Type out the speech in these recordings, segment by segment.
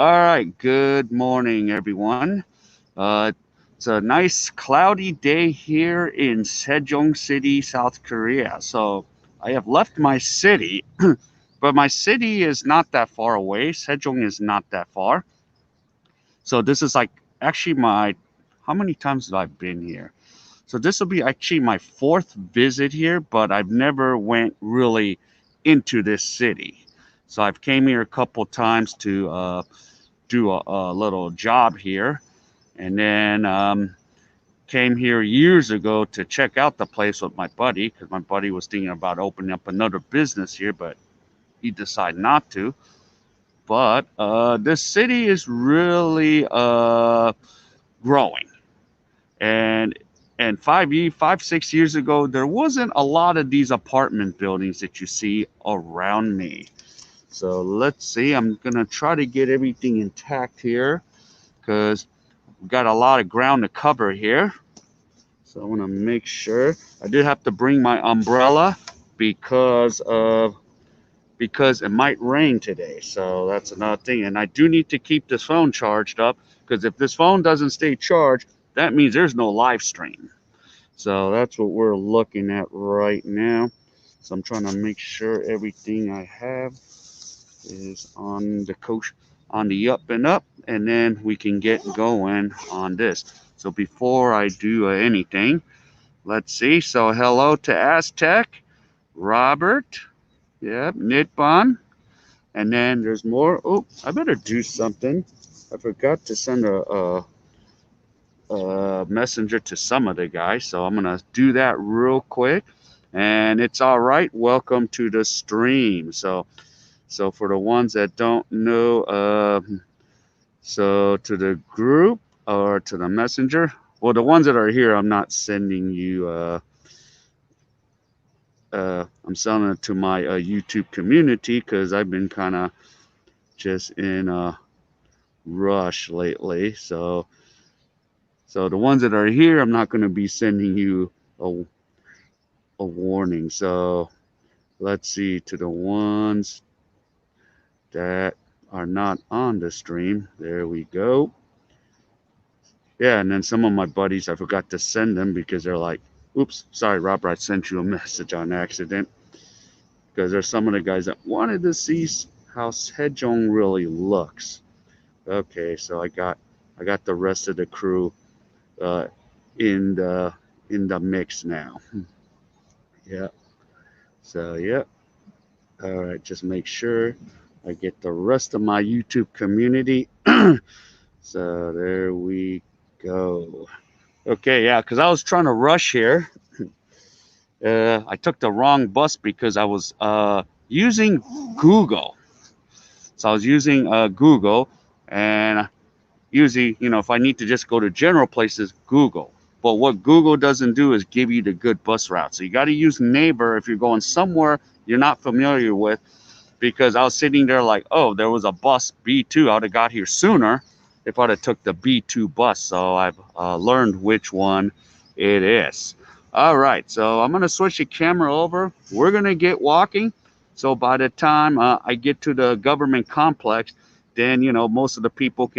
All right, good morning, everyone. Uh, it's a nice cloudy day here in Sejong City, South Korea. So I have left my city, but my city is not that far away. Sejong is not that far. So this is like actually how many times have I been here? So this will be actually my fourth visit here, but I've never went really into this city. So I've came here a couple times to do a little job here, and then came here years ago to check out the place with my buddy because my buddy was thinking about opening up another business here, but he decided not to. But this city is really growing, and 6 years ago, there wasn't a lot of these apartment buildings that you see around me. So let's see. I'm gonna try to get everything intact here because we've got a lot of ground to cover here. So I want to make sure. I did have to bring my umbrella because of because it might rain today. So that's another thing. And I do need to keep this phone charged up because if this phone doesn't stay charged, that means there's no live stream. So that's what we're looking at right now. So I'm trying to make sure everything I have is on the coach on the up and up, and then we can get going on this. So before I do anything, let's see. So hello to Aztec, Robert, yep, Nitbon, and then there's more. Oh, I better do something. I forgot to send a messenger to some of the guys, so I'm gonna do that real quick. And it's all right. Welcome to the stream. So for the ones that don't know, so to the group or to the messenger, well, the ones that are here, I'm not sending you. I'm sending it to my YouTube community because I've been kind of just in a rush lately. So the ones that are here, I'm not going to be sending you a warning. So let's see to the ones that are not on the stream. There we go. Yeah, and then some of my buddies, I forgot to send them because they're like, oops, sorry, Robert, I sent you a message on accident. Because there's some of the guys that wanted to see how Sejong really looks. Okay, so I got the rest of the crew uh, in the mix now. Yeah. So yeah. All right, just make sure I get the rest of my YouTube community. So there we go. Okay, yeah, because I was trying to rush here. I took the wrong bus because I was using Google. So I was using Google, and usually, if I need to just go to general places, Google. But what Google doesn't do is give you the good bus route. So you got to use Neighbor if you're going somewhere you're not familiar with. Because I was sitting there like, oh, there was a bus B2. I would have got here sooner if I'd have took the B2 bus. So I've learned which one it is. All right, so I'm gonna switch the camera over. We're gonna get walking. So by the time I get to the government complex, then most of the people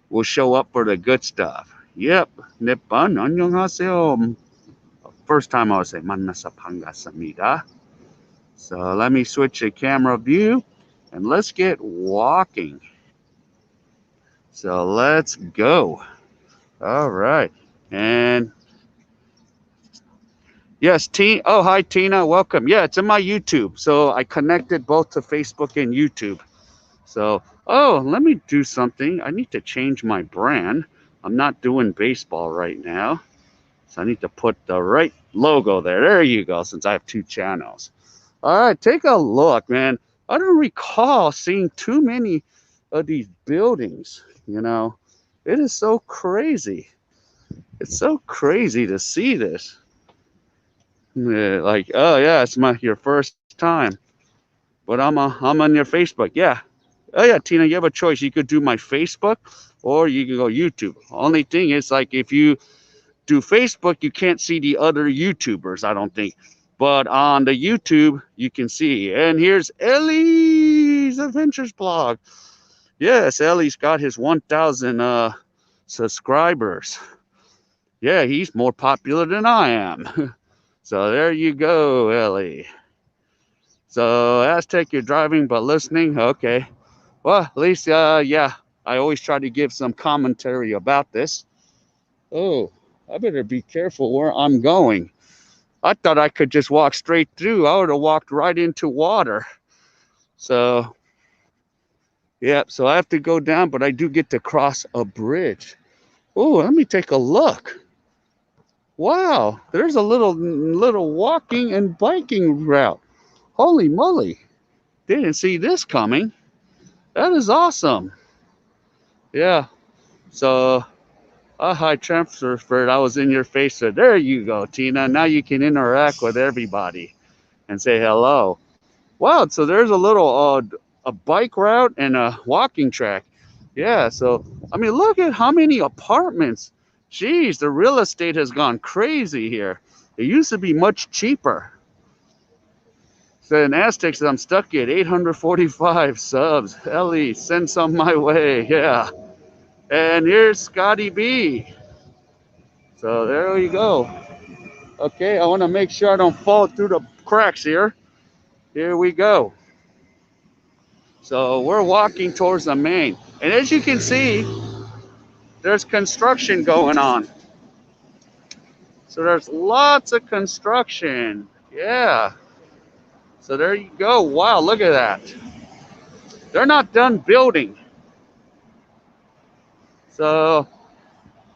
will show up for the good stuff. Yep, Nippon, 안녕하세요. First time I would say 만나서 반갑습니다. So let me switch the camera view and let's get walking. So let's go. All right. And yes, Tina. Oh, hi, Tina. Welcome. Yeah, it's in my YouTube. So I connected both to Facebook and YouTube. So, oh, let me do something. I need to change my brand. I'm not doing baseball right now. So I need to put the right logo there. There you go, since I have two channels. All right, take a look, man. I don't recall seeing too many of these buildings, It is so crazy. It's so crazy to see this. Like, oh yeah, it's your first time. But I'm on your Facebook. Yeah. Oh yeah, Tina, you have a choice. You could do my Facebook or you can go YouTube. Only thing is, like, if you do Facebook, you can't see the other YouTubers, I don't think. But on the YouTube, you can see. And here's Ellie's Adventures blog. Yes, Ellie's got his 1,000 subscribers. Yeah, he's more popular than I am. So there you go, Ellie. So Aztec, you're driving but listening. Okay. Well, at least, yeah, I always try to give some commentary about this. Oh, I better be careful where I'm going. I thought I could just walk straight through. I would have walked right into water. So, yeah, so I have to go down, but I do get to cross a bridge. Oh, let me take a look. Wow, there's a little walking and biking route. Holy moly. Didn't see this coming. That is awesome. Yeah. So, hi, transfer. I was in your face. So there you go, Tina. Now you can interact with everybody and say hello. Wow. So there's a little a bike route and a walking track. Yeah. So I mean, look at how many apartments. Jeez, the real estate has gone crazy here. It used to be much cheaper. So in Aztecs, I'm stuck at 845 subs. Ellie, send some my way. Yeah. And here's Scotty B. So there you go. Okay, I want to make sure I don't fall through the cracks here. Here we go. So we're walking towards the main. And as you can see, there's construction going on. So there's lots of construction. Yeah. So there you go. Wow, look at that. They're not done building. So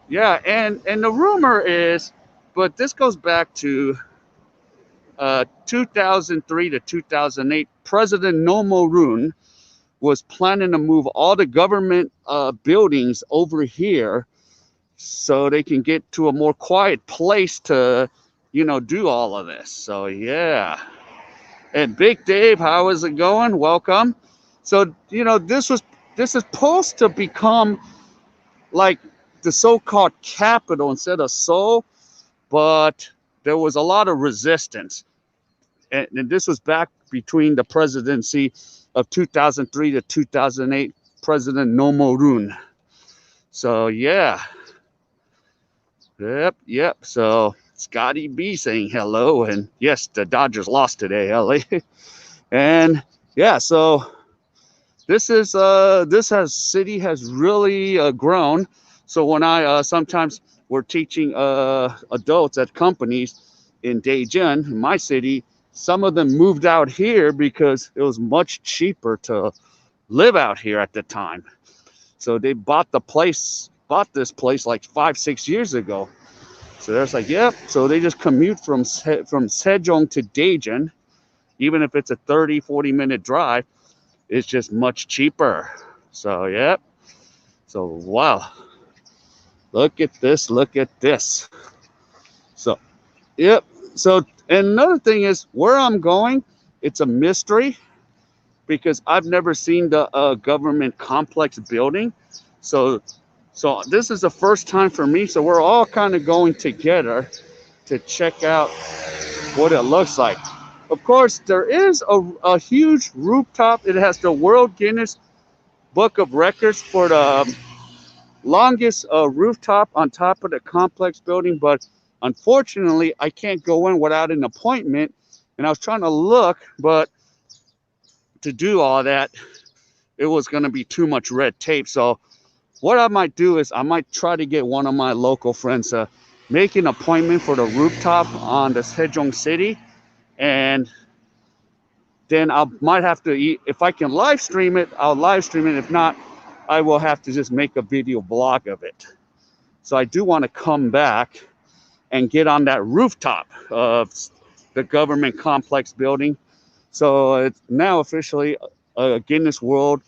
yeah, and the rumor is, but this goes back to 2003 to 2008. President Nomorun was planning to move all the government buildings over here so they can get to a more quiet place to, do all of this. So yeah. And Big Dave, how is it going? Welcome. So this is supposed to become like the so-called capital instead of Seoul, but there was a lot of resistance. And this was back between the presidency of 2003 to 2008, President Nomorun. So, yeah. Yep. So, Scotty B saying hello. And yes, the Dodgers lost today, LA. And yeah, so city has really grown. So when I sometimes we're teaching adults at companies in Daejeon, in my city, some of them moved out here because it was much cheaper to live out here at the time. So they bought this place like 5-6 years ago. So they're like, yep. So they just commute from Sejong to Daejeon, even if it's a 30-40 minute drive. It's just much cheaper. So yep. So wow. Look at this. Look at this. So yep. So and another thing is where I'm going. It's a mystery because I've never seen the government complex building. So this is the first time for me. So we're all kind of going together to check out what it looks like. Of course, there is a huge rooftop. It has the World Guinness Book of Records for the longest rooftop on top of the complex building. But unfortunately, I can't go in without an appointment. And I was trying to look, but to do all that, it was going to be too much red tape. So what I might do is I might try to get one of my local friends to make an appointment for the rooftop on the Sejong City. And then I might have to, if I can live stream it, I'll live stream it. If not, I will have to just make a video blog of it. So I do want to come back and get on that rooftop of the government complex building. So it's now officially a Guinness World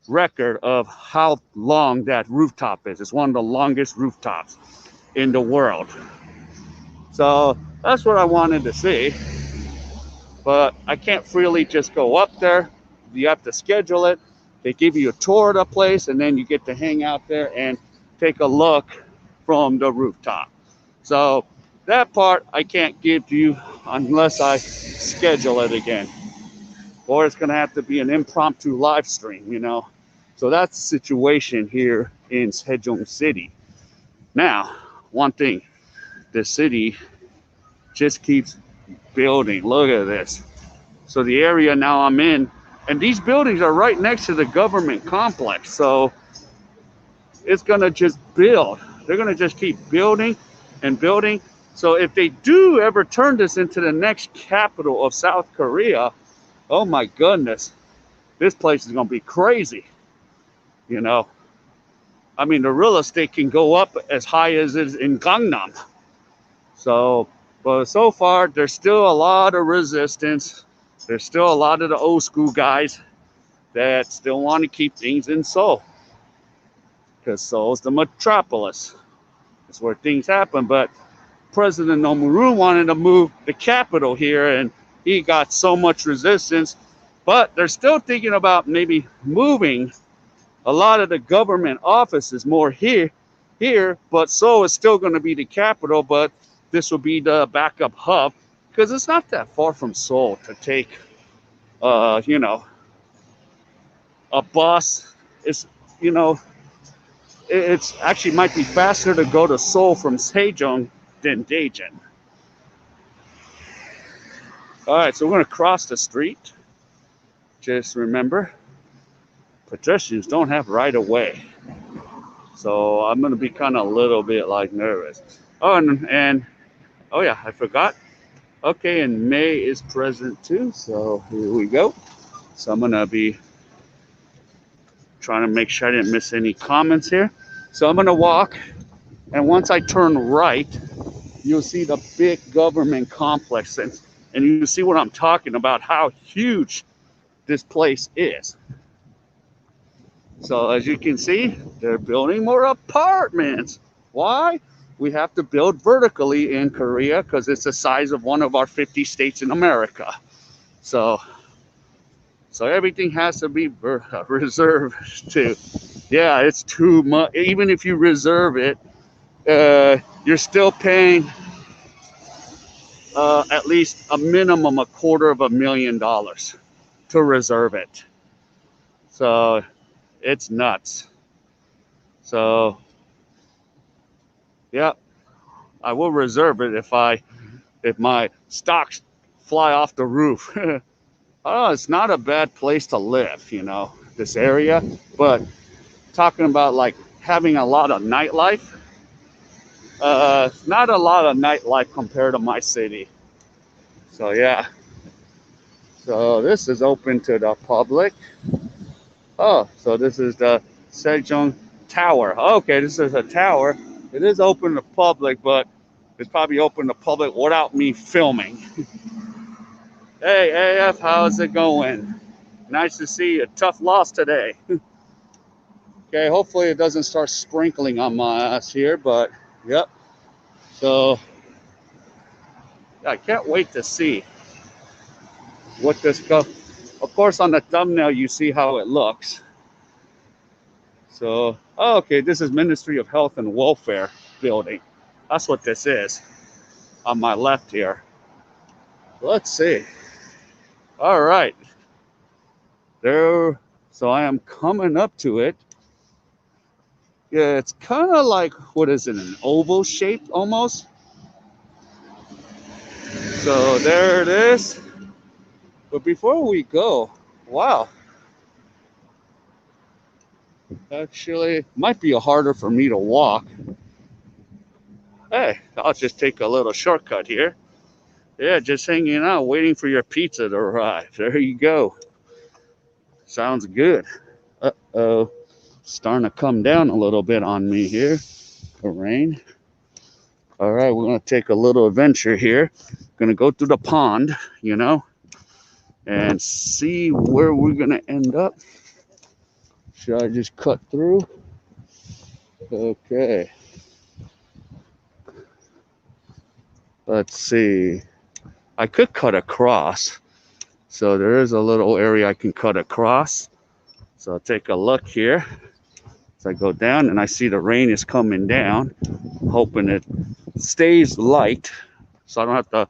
Record of how long that rooftop is. It's one of the longest rooftops in the world. So that's what I wanted to see. But I can't freely just go up there. You have to schedule it. They give you a tour of the place, and then you get to hang out there and take a look from the rooftop. So that part I can't give you unless I schedule it again. Or it's going to have to be an impromptu live stream, So that's the situation here in Sejong City. Now, one thing, the city just keeps building. Look at this. So the area now I'm in, and these buildings are right next to the government complex. So it's gonna just build. They're gonna just keep building and building. So if they do ever turn this into the next capital of South Korea, oh my goodness, this place is gonna be crazy. You know, I mean, the real estate can go up as high as it is in Gangnam. So, but so far, there's still a lot of resistance. There's still a lot of the old school guys that still want to keep things in Seoul, because Seoul's the metropolis. It's where things happen. But President Nomuru wanted to move the capital here, and he got so much resistance. But they're still thinking about maybe moving a lot of the government offices more here, but Seoul is still going to be the capital, but this will be the backup hub, because it's not that far from Seoul to take, you know, a bus. It's, you know, it's actually might be faster to go to Seoul from Sejong than Daejeon. All right, so we're going to cross the street. Just remember, pedestrians don't have right of way. So I'm going to be kind of a little bit like nervous. Oh, and oh yeah, I forgot. Okay, and May is present too. So here we go. So I'm going to be trying to make sure I didn't miss any comments here. So I'm going to walk, and once I turn right, you'll see the big government complex, and you see what I'm talking about, how huge this place is. So as you can see, they're building more apartments. Why? We have to build vertically in Korea because it's the size of one of our 50 states in America. So everything has to be reserved too. Yeah, it's too much. Even if you reserve it, you're still paying at least a minimum $250,000 to reserve it. So it's nuts. So yeah, I will reserve it if my stocks fly off the roof. Oh, it's not a bad place to live, you know, this area. But talking about like having a lot of nightlife, not a lot of nightlife compared to my city. So yeah. So this is open to the public. Oh, so this is the Sejong Tower. Okay, this is a tower. It is open to public, but it's probably open to public without me filming. Hey, AF, how's it going? Nice to see you. Tough loss today. Okay, hopefully it doesn't start sprinkling on my ass here, but yep. So I can't wait to see what this goes. Of course, on the thumbnail, you see how it looks. So, oh, okay, this is Ministry of Health and Welfare building. That's what this is on my left here. Let's see. All right. There. So I am coming up to it. Yeah, it's kind of like, what is it, an oval shape almost? So there it is. But before we go, wow. Actually, might be harder for me to walk. Hey, I'll just take a little shortcut here. Yeah, just hanging out, waiting for your pizza to arrive. There you go. Sounds good. Uh-oh. Starting to come down a little bit on me here. The rain. All right, we're going to take a little adventure here. Going to go through the pond, you know, and see where we're going to end up. Should I just cut through? Okay. Let's see. I could cut across. So there is a little area I can cut across. So I'll take a look here. So I go down and I see the rain is coming down. Hoping it stays light so I don't have to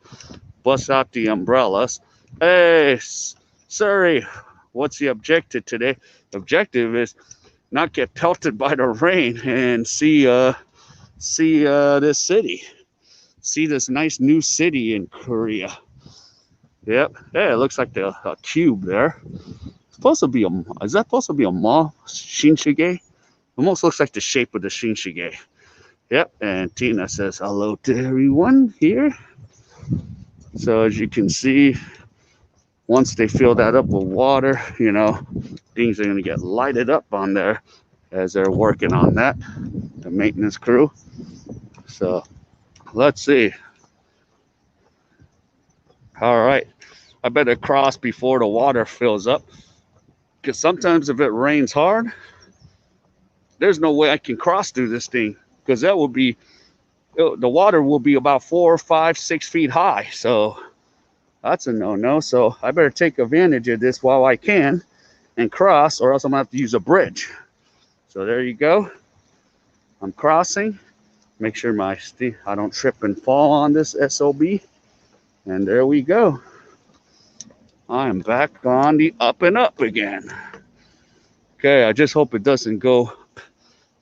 bust out the umbrellas. Hey, sorry. What's the objective today? The objective is not get pelted by the rain and see this city. See this nice new city in Korea. Yep. Yeah, it looks like a cube there. It's supposed to be is that supposed to be a mall? Shinshige? Almost looks like the shape of the Shinshige. Yep. And Tina says hello to everyone here. So as you can see, once they fill that up with water, you know, things are going to get lighted up on there as they're working on that, the maintenance crew. So let's see. All right. I better cross before the water fills up, because sometimes if it rains hard, there's no way I can cross through this thing, because that will be, the water will be about 4, 5, 6 feet high. So that's a no-no. So I better take advantage of this while I can and cross, or else I'm gonna have to use a bridge. So there you go. I'm crossing. Make sure I don't trip and fall on this SOB. And there we go. I am back on the up and up again. Okay, I just hope it doesn't go,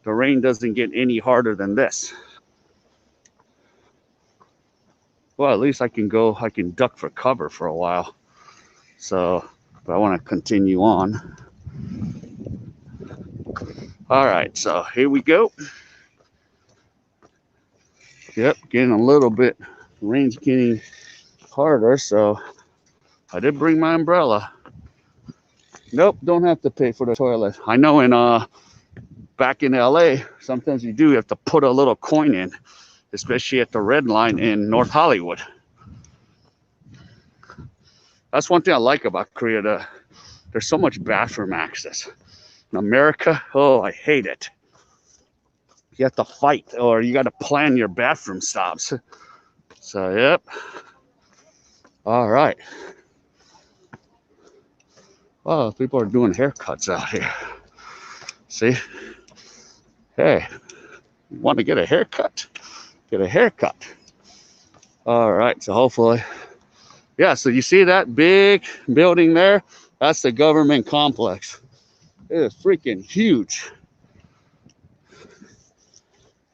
the rain doesn't get any harder than this. Well, at least I can duck for cover for a while. So, but I want to continue on. All right, so here we go. Yep, getting a little bit, rain's getting harder, so I did bring my umbrella. Nope, don't have to pay for the toilet. I know back in LA, sometimes you have to put a little coin in, especially at the red line in North Hollywood. That's one thing I like about Korea. There's so much bathroom access. In America, oh, I hate it. You have to fight, or you got to plan your bathroom stops. So, yep. All right. Oh, people are doing haircuts out here. See? Hey, you want to get a haircut? Get a haircut. All right, so hopefully, yeah, so you see that big building there? That's the government complex. It is freaking huge.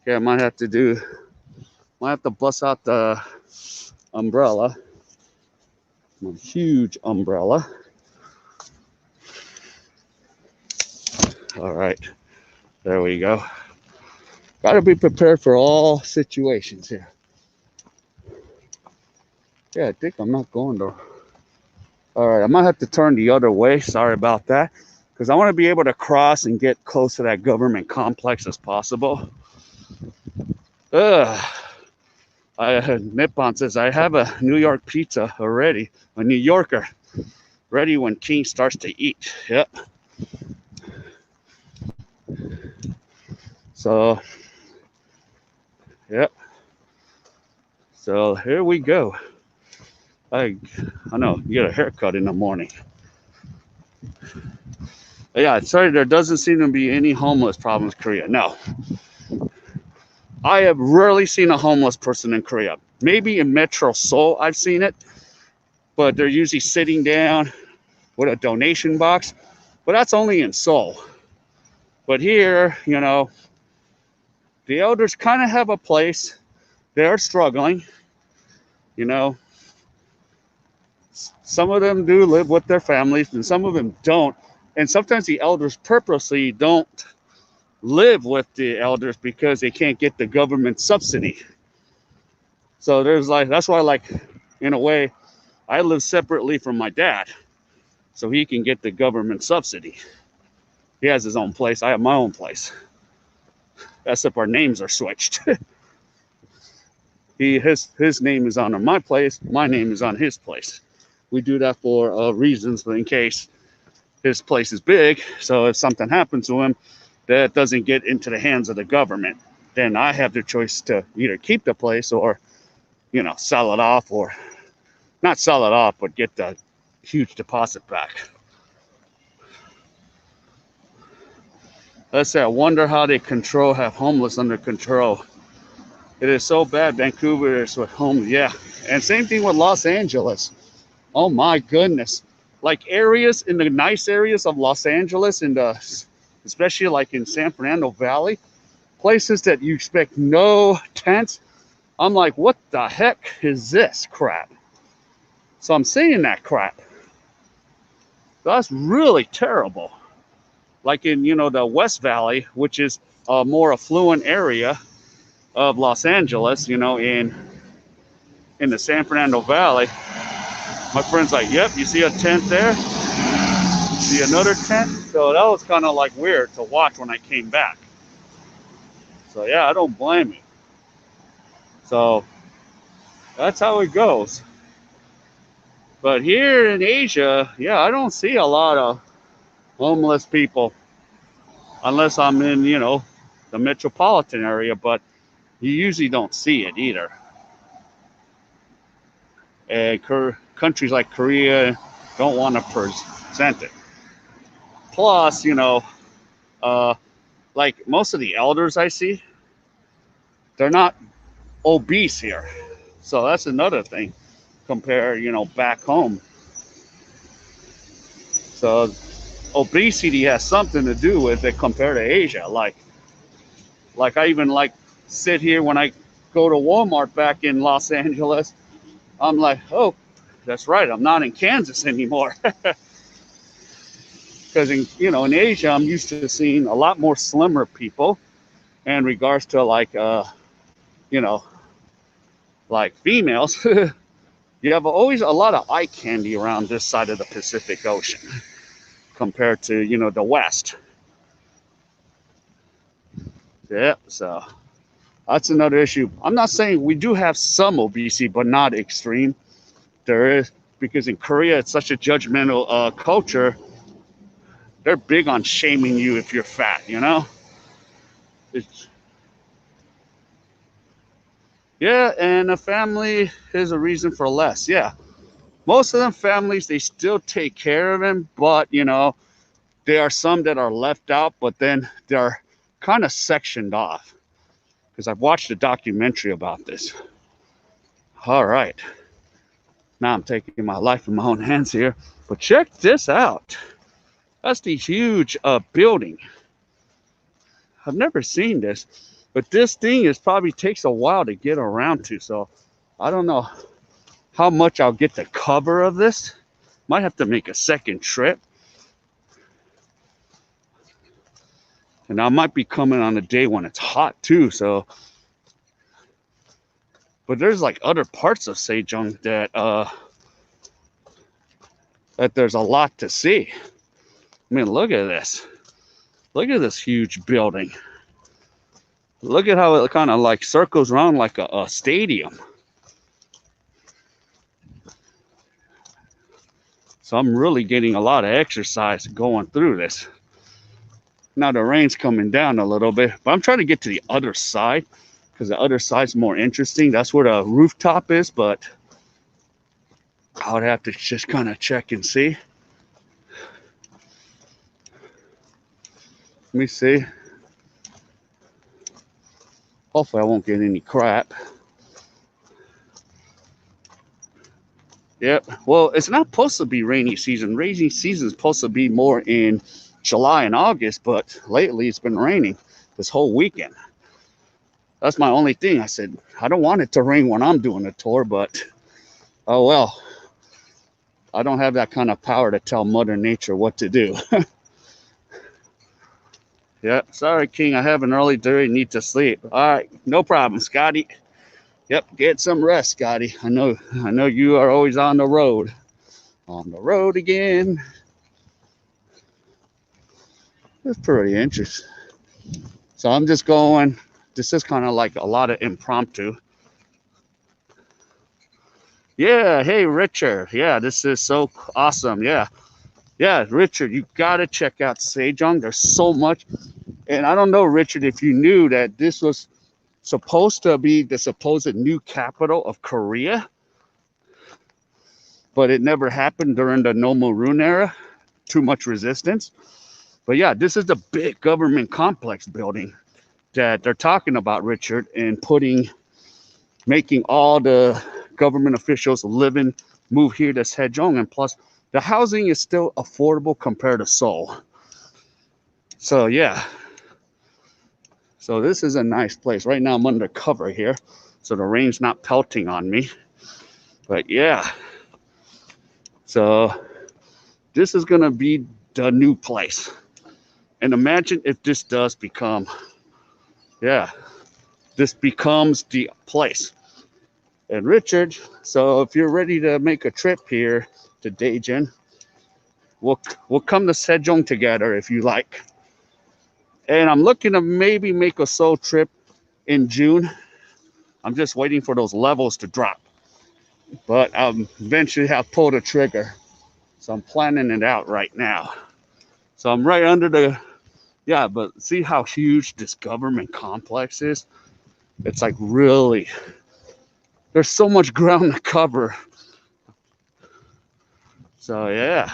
Yeah, I might have to bust out the umbrella. My huge umbrella. All right, there we go. Got to be prepared for all situations here. Yeah, I think I'm not going to. All right, I might have to turn the other way. Sorry about that. Because I want to be able to cross and get close to that government complex as possible. Nippon says, I have a New York pizza already. A New Yorker. Ready when King starts to eat. Yep. So, yep. So here we go. I know, you get a haircut in the morning. Yeah, sorry, there doesn't seem to be any homeless problems in Korea. No. I have rarely seen a homeless person in Korea. Maybe in Metro Seoul I've seen it, but they're usually sitting down with a donation box. But that's only in Seoul. But here, you know, the elders kind of have a place. They're struggling. You know, some of them do live with their families and some of them don't. And sometimes the elders purposely don't live with the elders because they can't get the government subsidy. So there's that's why, like, in a way, I live separately from my dad so he can get the government subsidy. He has his own place. I have my own place. Except our names are switched. His name is on my place. My name is on his place. We do that for reasons in case his place is big. So if something happens to him that doesn't get into the hands of the government, then I have the choice to either keep the place or, you know, sell it off, or not sell it off, but get the huge deposit back. Let's say, I wonder how they have homeless under control. It is so bad, Vancouver is with homeless. Yeah, and same thing with Los Angeles. Oh my goodness. Like areas in the nice areas of Los Angeles, in the especially like in San Fernando Valley, places that you expect no tents. I'm like, what the heck is this crap? So I'm seeing that crap. That's really terrible. Like in, the West Valley, which is a more affluent area of Los Angeles, in the San Fernando Valley. My friend's like, yep, you see a tent there? You see another tent? So that was kind of like weird to watch when I came back. So yeah, I don't blame you. So that's how it goes. But here in Asia, yeah, I don't see a lot of homeless people unless I'm in, the metropolitan area, but you usually don't see it either. And countries like Korea don't want to present it. Plus, like most of the elders I see, they're not obese here. So that's another thing compare, back home. So obesity has something to do with it compared to Asia. Like I even sit here when I go to Walmart back in Los Angeles. I'm like, oh, that's right. I'm not in Kansas anymore. Because in Asia, I'm used to seeing a lot more slimmer people in regards to you know, like females. You have always a lot of eye candy around this side of the Pacific Ocean compared to, the West. Yeah, so that's another issue. I'm not saying we do have some obesity, but not extreme. There is, because in Korea, it's such a judgmental culture. They're big on shaming you if you're fat. It's, yeah, and a family is a reason for less. Yeah, most of them families, they still take care of them, but there are some that are left out, but then they're kind of sectioned off. Because I've watched a documentary about this. All right, now I'm taking my life in my own hands here, but check this out. That's the huge building. I've never seen this, but this thing probably takes a while to get around to. So I don't know how much I'll get the cover of this. Might have to make a second trip. And I might be coming on a day when it's hot too. So, but there's like other parts of Sejong that there's a lot to see. I mean, look at this. Look at this huge building. Look at how it kind of like circles around like a stadium. So I'm really getting a lot of exercise going through this. Now the rain's coming down a little bit, but I'm trying to get to the other side because the other side's more interesting. That's where the rooftop is, but I would have to just kind of check and see. Let me see. Hopefully I won't get any crap. Yep. Well, it's not supposed to be rainy season. Rainy season is supposed to be more in July and August, but lately it's been raining this whole weekend. That's my only thing. I said, I don't want it to rain when I'm doing a tour, but oh well. I don't have that kind of power to tell Mother Nature what to do. Yeah, sorry, King. I have an early day. Need to sleep. All right, no problem, Scotty. Yep, get some rest, Scotty. I know you are always on the road. On the road again. It's pretty interesting. So I'm just going. This is kind of like a lot of impromptu. Yeah, hey, Richard. Yeah, this is so awesome. Yeah, Richard, you got to check out Sejong. There's so much. And I don't know, Richard, if you knew that this was supposed to be the supposed new capital of Korea, but it never happened during the Nomu-Rune era. Too much resistance. But yeah, this is the big government complex building that they're talking about, Richard, and making all the government officials move here to Sejong. And plus, the housing is still affordable compared to Seoul. So yeah, so this is a nice place. Right now I'm under cover here, so the rain's not pelting on me. But yeah, so this is gonna be the new place. And imagine if this does become, yeah, this becomes the place. And Richard, so if you're ready to make a trip here to Daejeon, we'll come to Sejong together if you like. And I'm looking to maybe make a solo trip in June. I'm just waiting for those levels to drop. But eventually have pulled the trigger. So I'm planning it out right now. So I'm right under the, yeah, but see how huge this government complex is? It's like really, there's so much ground to cover. So yeah.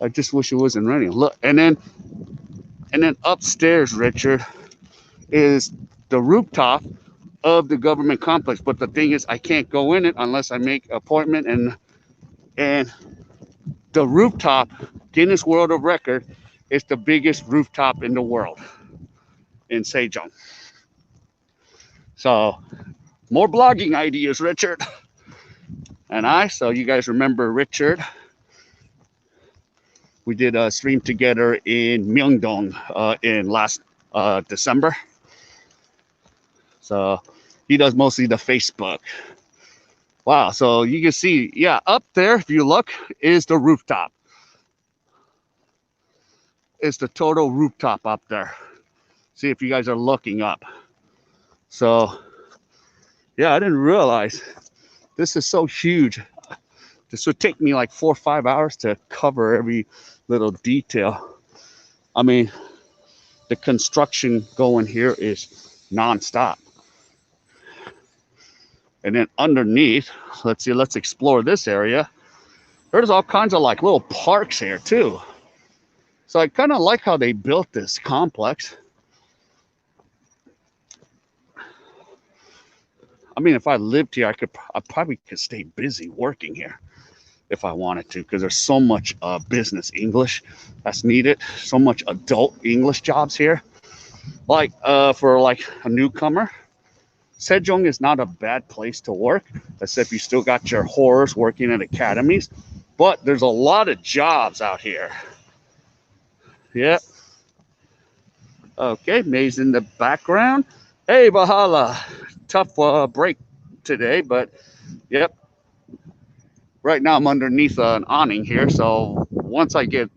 I just wish it wasn't raining. Look, and then upstairs, Richard, is the rooftop of the government complex. But the thing is, I can't go in it unless I make an appointment. And the rooftop, Guinness World of Record, is the biggest rooftop in the world in Sejong. So more blogging ideas, Richard. And so you guys remember Richard? We did a stream together in Myeongdong in last December. So he does mostly the Facebook. Wow, so you can see, yeah, up there, if you look, is the rooftop. It's the total rooftop up there. See if you guys are looking up. So, yeah, I didn't realize this is so huge. This would take me like 4 or 5 hours to cover every little detail. I mean, the construction going here is nonstop. And then underneath, let's see, let's explore this area. There's all kinds of like little parks here too. So I kind of like how they built this complex. I mean, if I lived here, I probably could stay busy working here if I wanted to, because there's so much business English that's needed, so much adult English jobs here. Like for like a newcomer, Sejong is not a bad place to work, except you still got your horrors working at academies. But there's a lot of jobs out here. Yep. Okay, May's in the background. Hey, Bahala. Tough break today, but yep. Right now I'm underneath an awning here, so once I get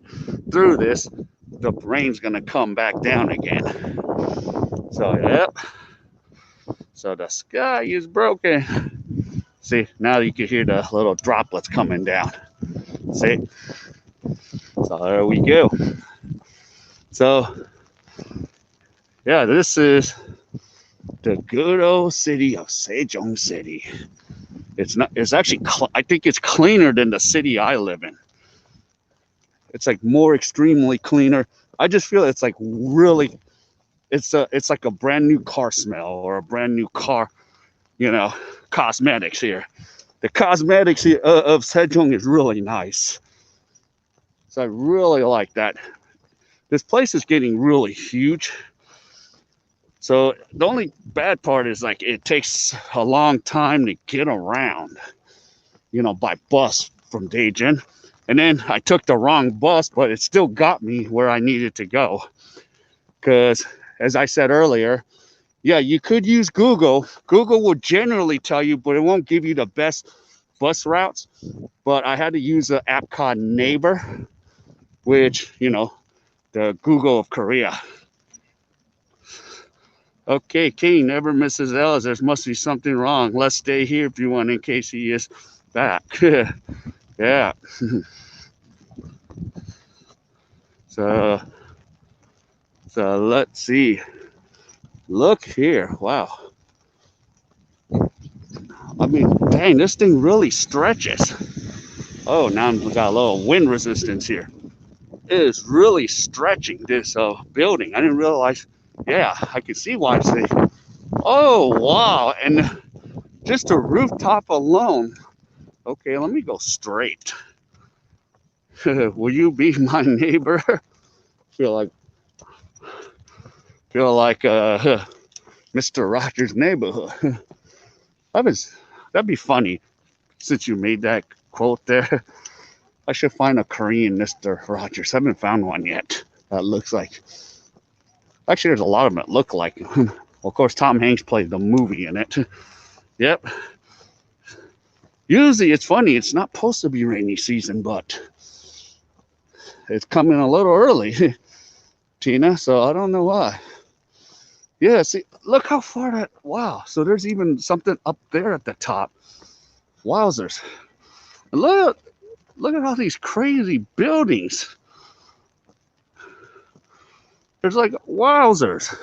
through this, the rain's gonna come back down again. So yep. So the sky is broken. See, now you can hear the little droplets coming down. See? So there we go. So yeah, this is the good old city of Sejong City. It's actually, I think it's cleaner than the city I live in. It's like more extremely cleaner. I just feel it's like really, it's like a brand new car smell or a brand new car, you know, cosmetics here. The cosmetics here of Sejong is really nice. So I really like that. This place is getting really huge. So the only bad part is like it takes a long time to get around, you know, by bus from Daejeon. And then I took the wrong bus, but it still got me where I needed to go. Because as I said earlier, yeah, you could use Google. Google will generally tell you, but it won't give you the best bus routes. But I had to use an app called Neighbor, which, you know, the Google of Korea. Okay, King never misses L's. There must be something wrong. Let's stay here if you want in case he is back. Yeah. So let's see. Look here. Wow. I mean, dang, this thing really stretches. Oh, now we got a little wind resistance here. It is really stretching this building. I didn't realize. Yeah, I can see why it's there. Oh, wow. And just the rooftop alone. Okay, let me go straight. Will you be my neighbor? feel like Mr. Rogers' neighborhood. That'd be funny since you made that quote there. I should find a Korean Mr. Rogers. I haven't found one yet. That looks like. Actually, there's a lot of them that look like him. Well, of course, Tom Hanks played the movie in it. Yep. Usually, it's funny. It's not supposed to be rainy season, but it's coming a little early, Tina. So I don't know why. Yeah, see, look how far that. Wow. So there's even something up there at the top. Wowzers. And look at all these crazy buildings. There's like wowzers.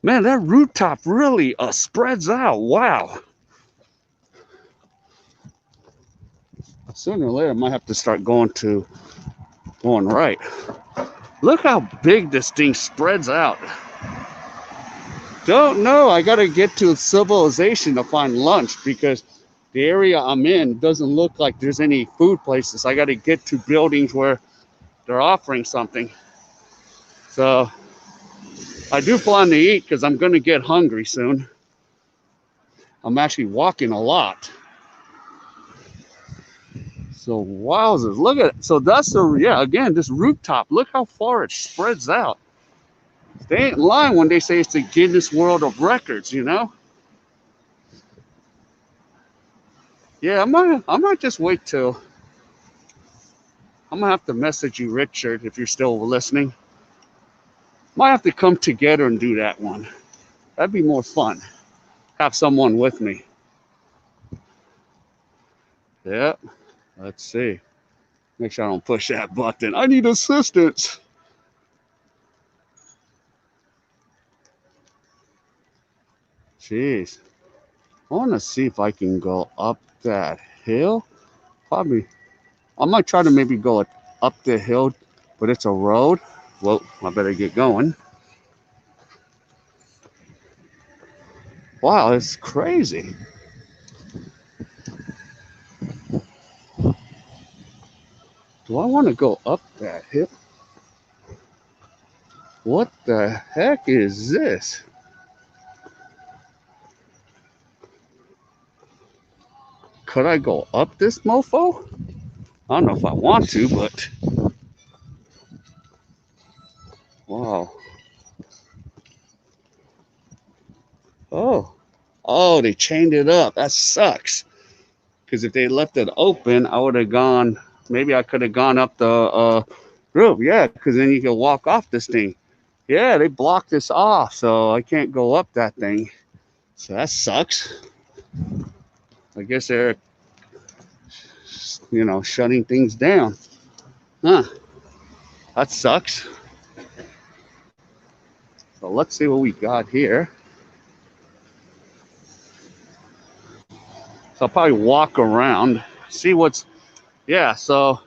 Man, that rooftop really spreads out. Wow. Sooner or later, I might have to start going right. Look how big this thing spreads out. Don't know. I got to get to civilization to find lunch because the area I'm in doesn't look like there's any food places. I got to get to buildings where they're offering something. So I do plan to eat because I'm going to get hungry soon. I'm actually walking a lot. So wowzers, look at it. So that's again, this rooftop. Look how far it spreads out. They ain't lying when they say it's the Guinness World of Records, you know? Yeah, I might just wait till. I'm gonna have to message you, Richard, if you're still listening. Might have to come together and do that one. That'd be more fun. Have someone with me. Yeah, let's see. Make sure I don't push that button. I need assistance. Jeez. I want to see if I can go up that hill. Probably. I might try to maybe go up the hill, but it's a road. Well, I better get going. Wow, it's crazy. Do I want to go up that hill? What the heck is this? Could I go up this mofo? I don't know if I want to, but wow. Oh, they chained it up. That sucks. Because if they left it open, I would have gone. Maybe I could have gone up the roof. Yeah, because then you can walk off this thing. Yeah, they blocked this off, so I can't go up that thing. So that sucks. I guess they're, shutting things down. Huh. That sucks. So let's see what we got here. So I'll probably walk around, see what's, yeah, so,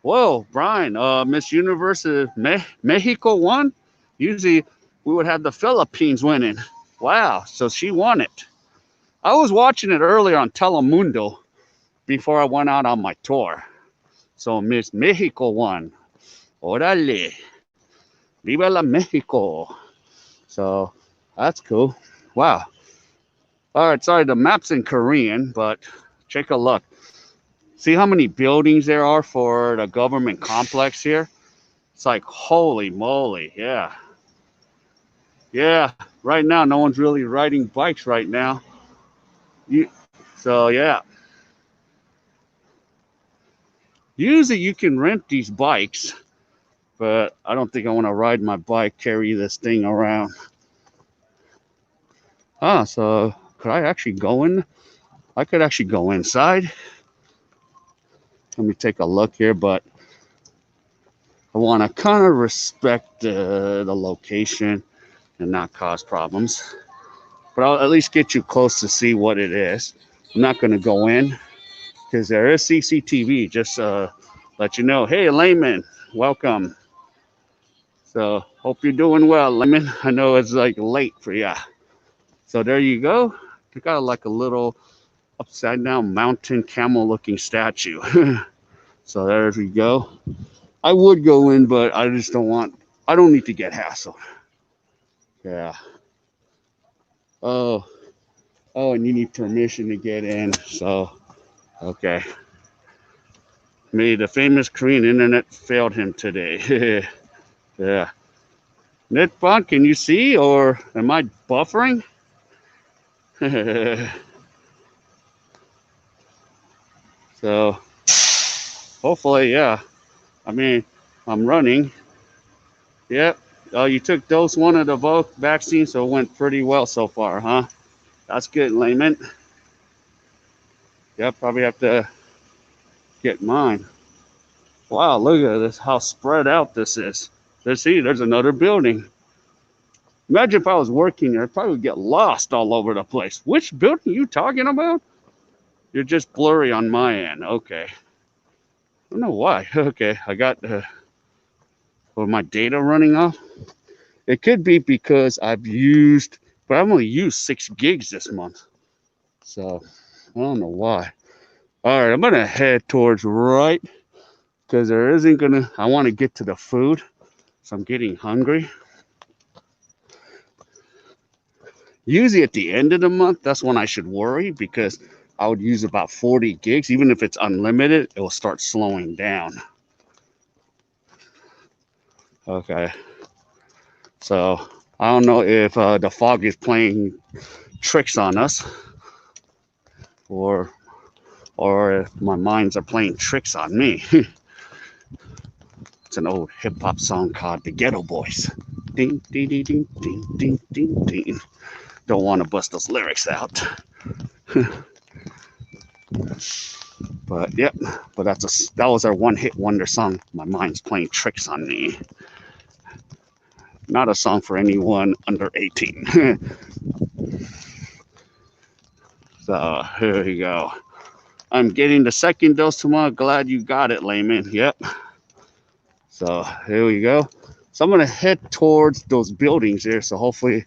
whoa, Brian, Miss Universe of Mexico won? Usually we would have the Philippines winning. Wow, so she won it. I was watching it earlier on Telemundo before I went out on my tour. So Miss Mexico won. Orale. Viva la Mexico. So that's cool. Wow. All right, sorry, the map's in Korean, but take a look. See how many buildings there are for the government complex here? It's like, holy moly, yeah. Yeah, right now, no one's really riding bikes right now. So, yeah. Usually you can rent these bikes, but I don't think I want to ride my bike, carry this thing around. So could I actually go in? I could actually go inside. Let me take a look here, but I want to kind of respect the location and not cause problems. But I'll at least get you close to see what it is. I'm not going to go in because there is CCTV. Just let you know. Hey, Layman, welcome. So hope you're doing well, Layman. I know it's like late for you. So there you go. They got like a little upside down mountain camel looking statue. So there we go. I would go in, but I just don't want, I don't need to get hassled. Yeah. Oh, and you need permission to get in. So, okay. May the famous Korean internet failed him today. Yeah. Netbot, can you see, or am I buffering? So, hopefully, yeah. I mean, I'm running. Yep. Oh, you took dose 1 of the vaccine, so it went pretty well so far, huh? That's good, layman. Yep, probably have to get mine. Wow, look at this, how spread out this is. There's another building. Imagine if I was working there, I'd probably get lost all over the place. Which building are you talking about? You're just blurry on my end. Okay. I don't know why. Okay, I got my data running off. It could be because I've only used 6 gigs this month. So I don't know why. All right, I'm gonna head towards right because I want to get to the food. So I'm getting hungry. Usually at the end of the month, that's when I should worry because I would use about 40 gigs. Even if it's unlimited, it will start slowing down. Okay. So I don't know if the fog is playing tricks on us or if my minds are playing tricks on me. It's an old hip hop song called The Ghetto Boys. Ding, ding, ding, ding, ding, ding, ding, ding. Don't want to bust those lyrics out. But yep, but that was our one-hit wonder song. My mind's playing tricks on me. Not a song for anyone under 18. So here we go. I'm getting the second dose tomorrow. Glad you got it, layman. Yep. So here we go. So I'm gonna head towards those buildings there. So hopefully,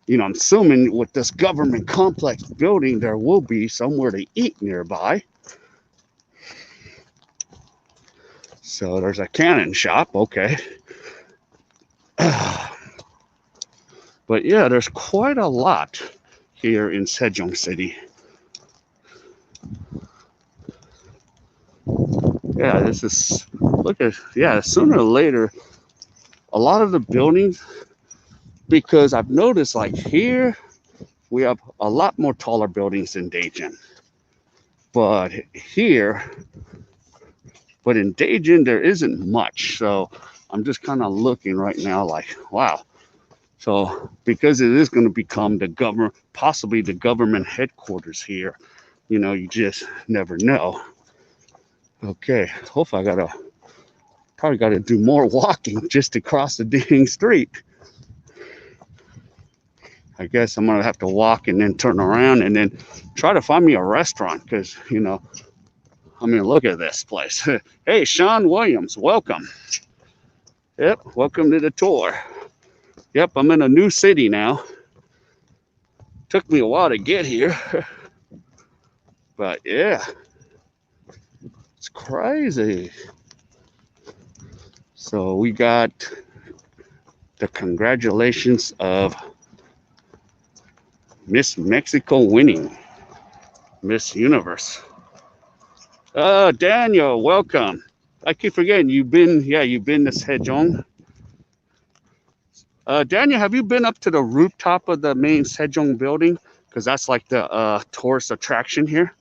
I'm assuming with this government complex building, there will be somewhere to eat nearby. So there's a cannon shop. Okay. But yeah, there's quite a lot here in Sejong City. Yeah, sooner or later, a lot of the buildings, because I've noticed like here, we have a lot more taller buildings than Daejeon. But in Daejeon, there isn't much. So I'm just kind of looking right now like, wow. So because it is going to become possibly the government headquarters here, you just never know. Okay, hopefully probably got to do more walking just to cross the dang street. I guess I'm going to have to walk and then turn around and then try to find me a restaurant because, look at this place. Hey, Sean Williams, welcome. Yep, welcome to the tour. Yep, I'm in a new city now. Took me a while to get here. But yeah, it's crazy. So we got the congratulations of Miss Mexico winning Miss Universe. Daniel, welcome. I keep forgetting you've been to Sejong. Daniel, have you been up to the rooftop of the main Sejong building? Because that's like the tourist attraction here.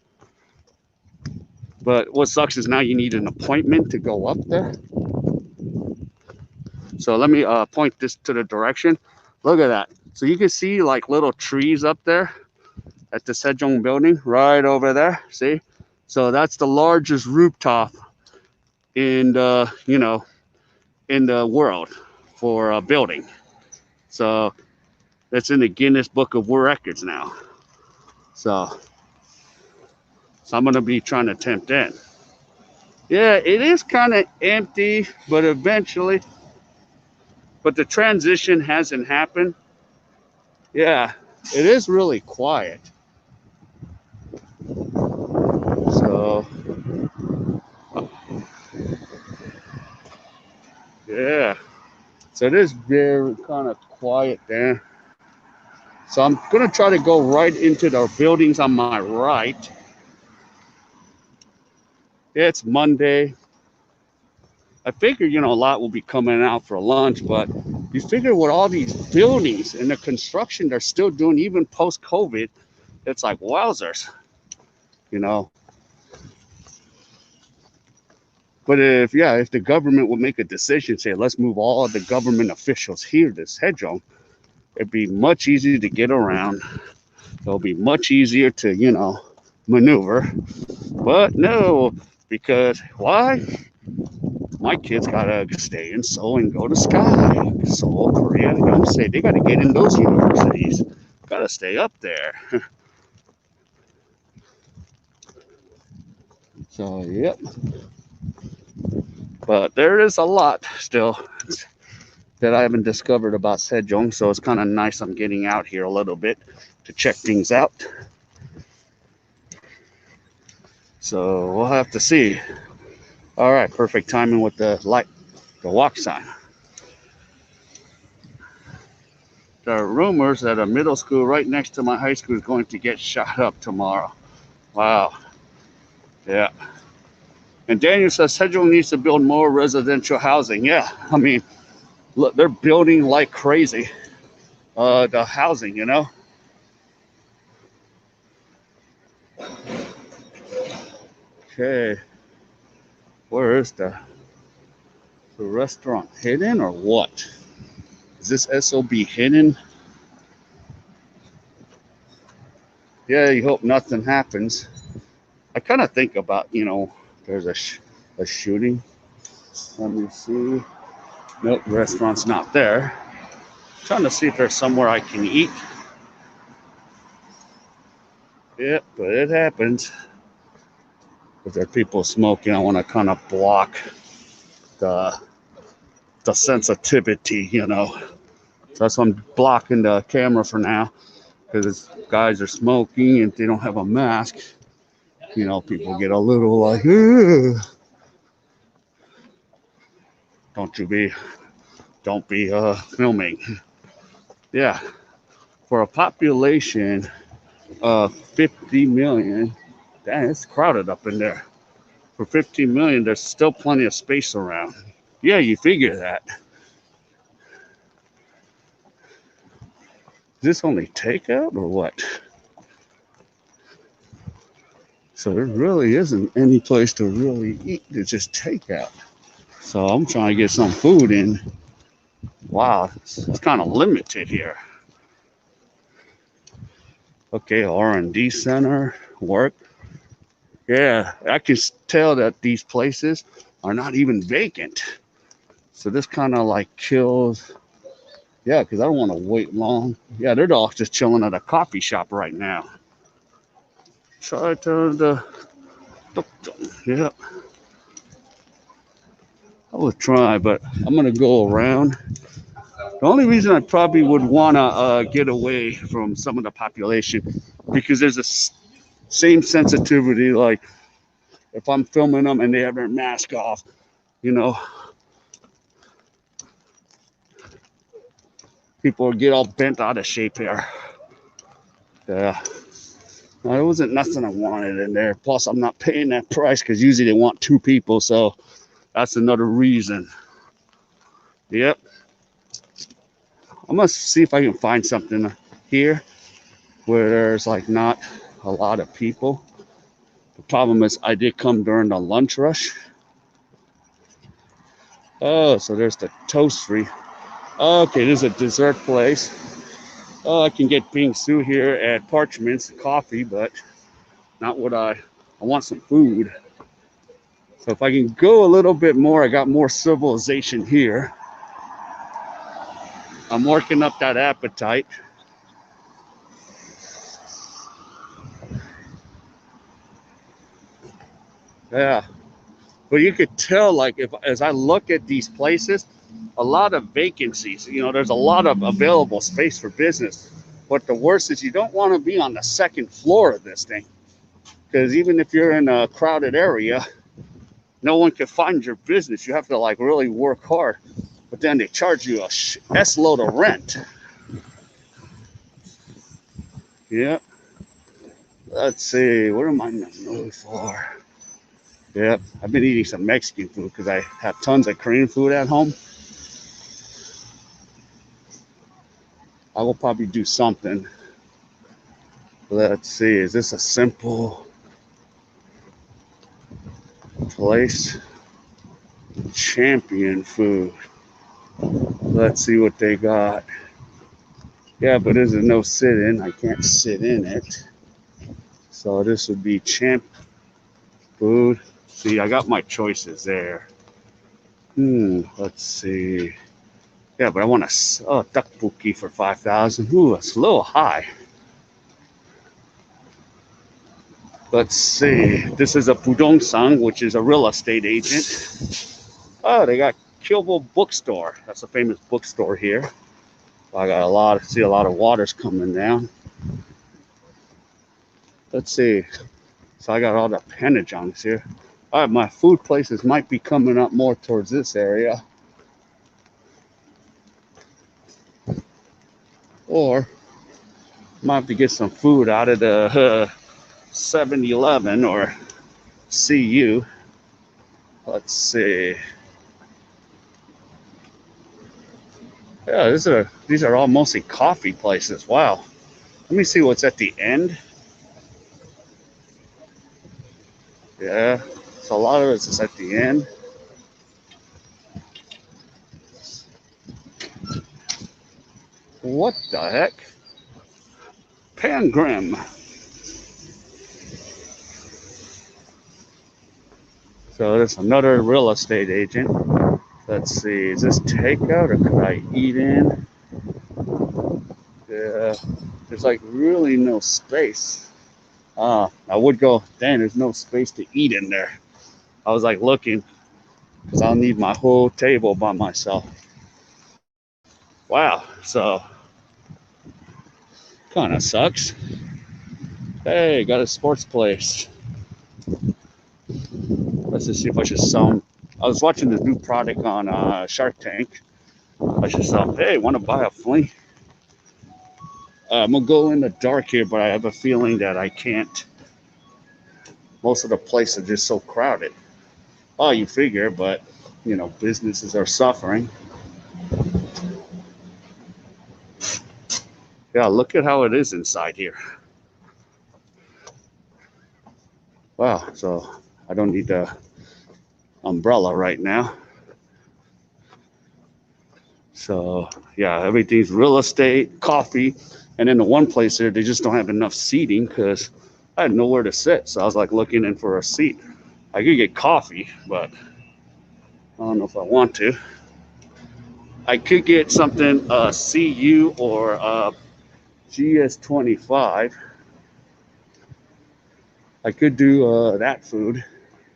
But what sucks is now you need an appointment to go up there. So let me point this to the direction. Look at that. So you can see like little trees up there at the Sejong building right over there. See? So that's the largest rooftop in the, in the world for a building. So it's in the Guinness Book of World Records now. So I'm going to be trying to attempt that. Yeah, it is kind of empty, but the transition hasn't happened. Yeah, it is really quiet. Yeah. So it is very kind of quiet there. So I'm gonna try to go right into the buildings on my right. It's Monday. I figure, a lot will be coming out for lunch, but you figure with all these buildings and the construction they're still doing, even post-COVID, it's like wowzers, you know. But if the government would make a decision, say, let's move all of the government officials here to Sejong, it'd be much easier to get around. It'll be much easier to, maneuver. But no, because why? My kids gotta stay in Seoul and go to Sky, Seoul, Korea, Yonsei. They gotta get in those universities. Gotta stay up there. So, yep. But there is a lot still that I haven't discovered about Sejong, so it's kind of nice I'm getting out here a little bit to check things out. So we'll have to see. All right, perfect timing with the light, the walk sign. There are rumors that a middle school right next to my high school is going to get shot up tomorrow. Wow. Yeah. And Daniel says Sejong needs to build more residential housing. Yeah, I mean, look, they're building like crazy. The housing, Okay, where is the restaurant? Hidden or what? Is this SOB hidden? Yeah, you hope nothing happens. I kind of think about, there's a shooting. Let me see. Nope, restaurant's not there. Trying to see if there's somewhere I can eat. Yep, but it happens. If there are people smoking, I want to kind of block the sensitivity, So that's why I'm blocking the camera for now, because guys are smoking and they don't have a mask. People get a little like, ugh. Don't be filming. Yeah, for a population of 50 million, damn, it's crowded up in there. For 15 million, there's still plenty of space around. Yeah, you figure that. Is this only takeout or what? So there really isn't any place to really eat. It's just takeout. So I'm trying to get some food in. Wow, it's kind of limited here. Okay, R&D center, work. Yeah, I can tell that these places are not even vacant. So this kind of like kills. Yeah, because I don't want to wait long. Yeah, they're all just chilling at a coffee shop right now. Try to the. Yeah, I will try, but I'm gonna go around. The only reason I probably would want to get away from some of the population, because there's a same sensitivity. Like if I'm filming them and they have their mask off, people get all bent out of shape here. Yeah. It wasn't nothing I wanted in there. Plus, I'm not paying that price because usually they want 2 people. So that's another reason. Yep. I'm going to see if I can find something here where there's like not a lot of people. The problem is I did come during the lunch rush. Oh, so there's the toastery. Okay, there's a dessert place. Oh, I can get bingsu here at Parchment's coffee, but not what I want some food. So if I can go a little bit more, I got more civilization here. I'm working up that appetite. Yeah. But you could tell, like, as I look at these places, a lot of vacancies. There's a lot of available space for business. But the worst is you don't want to be on the second floor of this thing. Because even if you're in a crowded area, no one can find your business. You have to, like, really work hard. but then they charge you a S-load of rent. Yeah. Let's see, what am I in the mood for? Yeah, I've been eating some Mexican food because I have tons of Korean food at home. I will probably do something. Let's see, is this a simple place? Champion food. Let's see what they got. Yeah, but there's no sit-in. I can't sit in it. So this would be champ food. See, I got my choices there. Let's see. Yeah, but I want a tteokbokki for 5,000. Ooh, that's a little high. Let's see. This is a Pudong-san, which is a real estate agent. Oh, they got Kyobo Bookstore. That's a famous bookstore here. I got see a lot of waters coming down. Let's see. So I got all the Panajongs here. All right, my food places might be coming up more towards this area. Or might have to get some food out of the 7-Eleven or CU. Let's see. Yeah, these are all mostly coffee places. Wow. Let me see what's at the end. Yeah, so a lot of it is at the end. What the heck? Pangrim. So there's another real estate agent. Let's see, is this takeout or could I eat in? Yeah, there's like really no space. I would go, dang, there's no space to eat in there. I was like looking, because I'll need my whole table by myself. Wow, so kind of sucks. Hey, got a sports place. Let's just see if I should sell them. I was watching this new product on Shark Tank. I should sell them. Hey, want to buy a fling? I'm going to go in the dark here, but I have a feeling that I can't. Most of the places are just so crowded. Oh, you figure, but, you know, businesses are suffering. Yeah, look at how it is inside here. Wow, so I don't need the umbrella right now. So, yeah, everything's real estate, coffee, and then the one place there, they just don't have enough seating because I had nowhere to sit. So I was like looking in for a seat. I could get coffee, but I don't know if I want to. I could get something CU or GS25. I could do that food.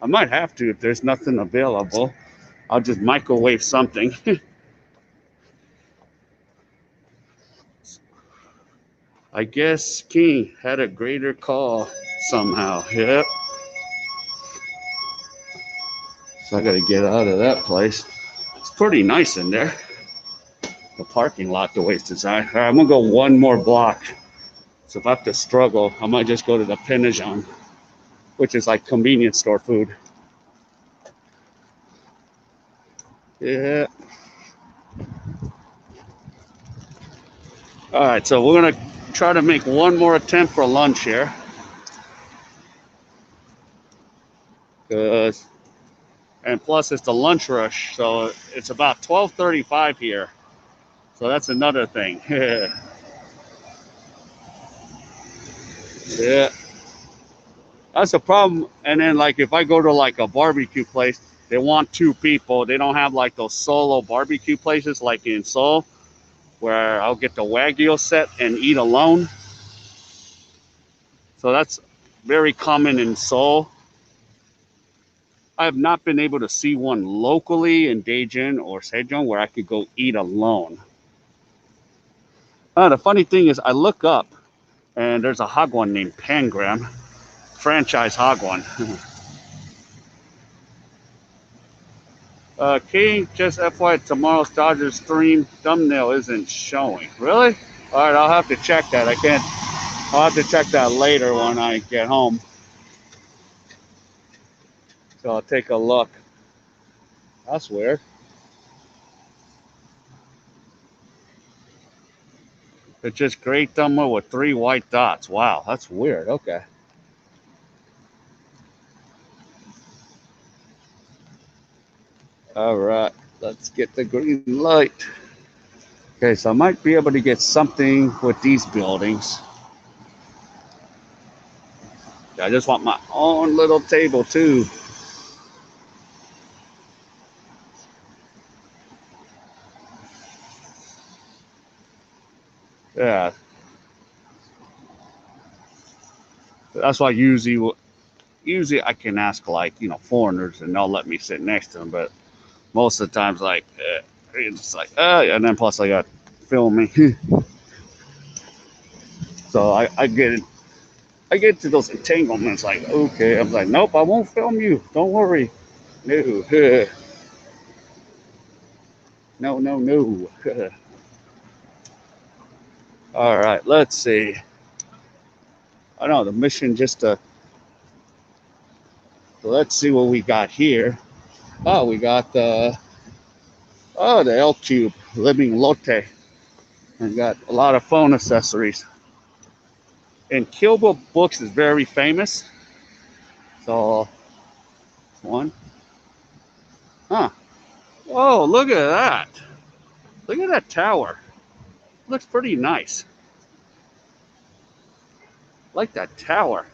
I might have to if there's nothing available. I'll just microwave something. I guess King had a greater call somehow. Yep. So I got to get out of that place. It's pretty nice in there. The parking lot, the way it's designed. All right, I'm going to go one more block. So if I have to struggle, I might just go to the Panajon, which is like convenience store food. Yeah. All right, so we're going to try to make one more attempt for lunch here. And plus it's the lunch rush, so it's about 12:35 here. So that's another thing. Yeah. That's a problem. And then like if I go to like a barbecue place, they want 2 people. They don't have like those solo barbecue places like in Seoul where I'll get the Wagyu set and eat alone. So that's very common in Seoul. I have not been able to see one locally in Daejeon or Sejong where I could go eat alone. The funny thing is I look up and there's a hagwon named Pangram, franchise hagwon. King, just FYI, tomorrow's Dodgers stream thumbnail isn't showing. Really? All right, I'll have to check that. I can't. I'll have to check that later when I get home. So I'll take a look. That's weird. It's just gray thumbnail with 3 white dots. Wow, that's weird. Okay. All right, let's get the green light. Okay, so I might be able to get something with these buildings. I just want my own little table too. Yeah, that's why usually I can ask like foreigners and they'll let me sit next to them, but most of the times like it's like and then plus I got filming, so I get to those entanglements like okay, I'm like nope, I won't film you, don't worry, no, no, no, no. All right, let's see. I know the mission just let's see what we got here. Oh, we got the L Cube Living Lotte. And got a lot of phone accessories. And Kilbo Books is very famous. So one. Huh. Oh, look at that. Look at that tower. Looks pretty nice. Like that tower.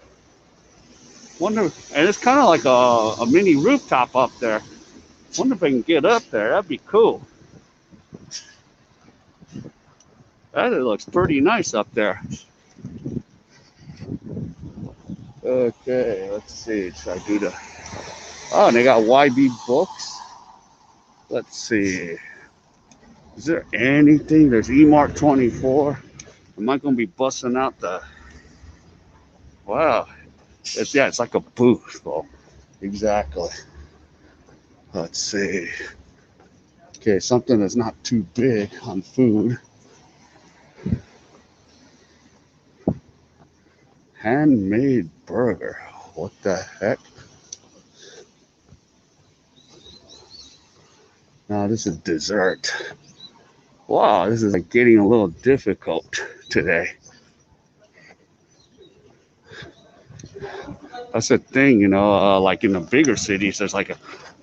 Wonder, and it's kind of like a mini rooftop up there. Wonder if I can get up there. That'd be cool. That looks pretty nice up there. Okay, let's see. Should I do the? Oh, and they got YB Books. Let's see. Is there anything? There's eMart 24. Am I gonna be busting out the? Wow, it's like a booth. Well, exactly. Let's see. Okay, something that's not too big on food. Handmade burger. What the heck? No, this is dessert. Wow, this is like getting a little difficult today. That's the thing, like in the bigger cities, there's like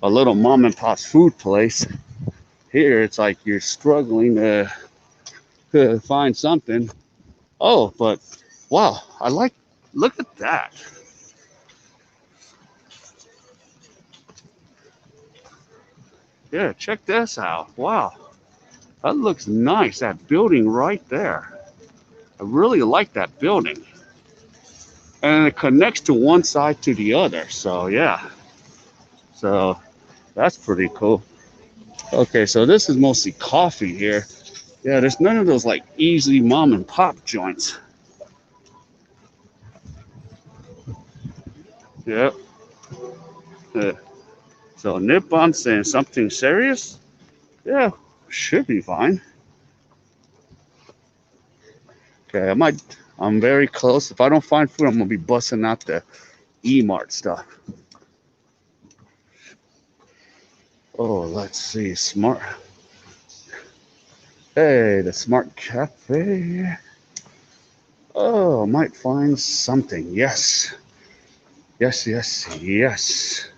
a little mom and pop's food place. Here, it's like you're struggling to find something. Oh, but wow, look at that. Yeah, check this out. Wow, that looks nice. That building right there. I really like that building. And it connects to one side to the other. So, yeah. So, that's pretty cool. Okay, so this is mostly coffee here. Yeah, there's none of those like easy mom and pop joints. Yep. Uh, so, Nippon saying something serious? Yeah, should be fine. Okay, I'm very close. If I don't find food, I'm gonna be busting out the E-Mart stuff. Oh, let's see. Smart. Hey, the Smart Cafe. Oh, might find something. Yes. Yes, yes, yes.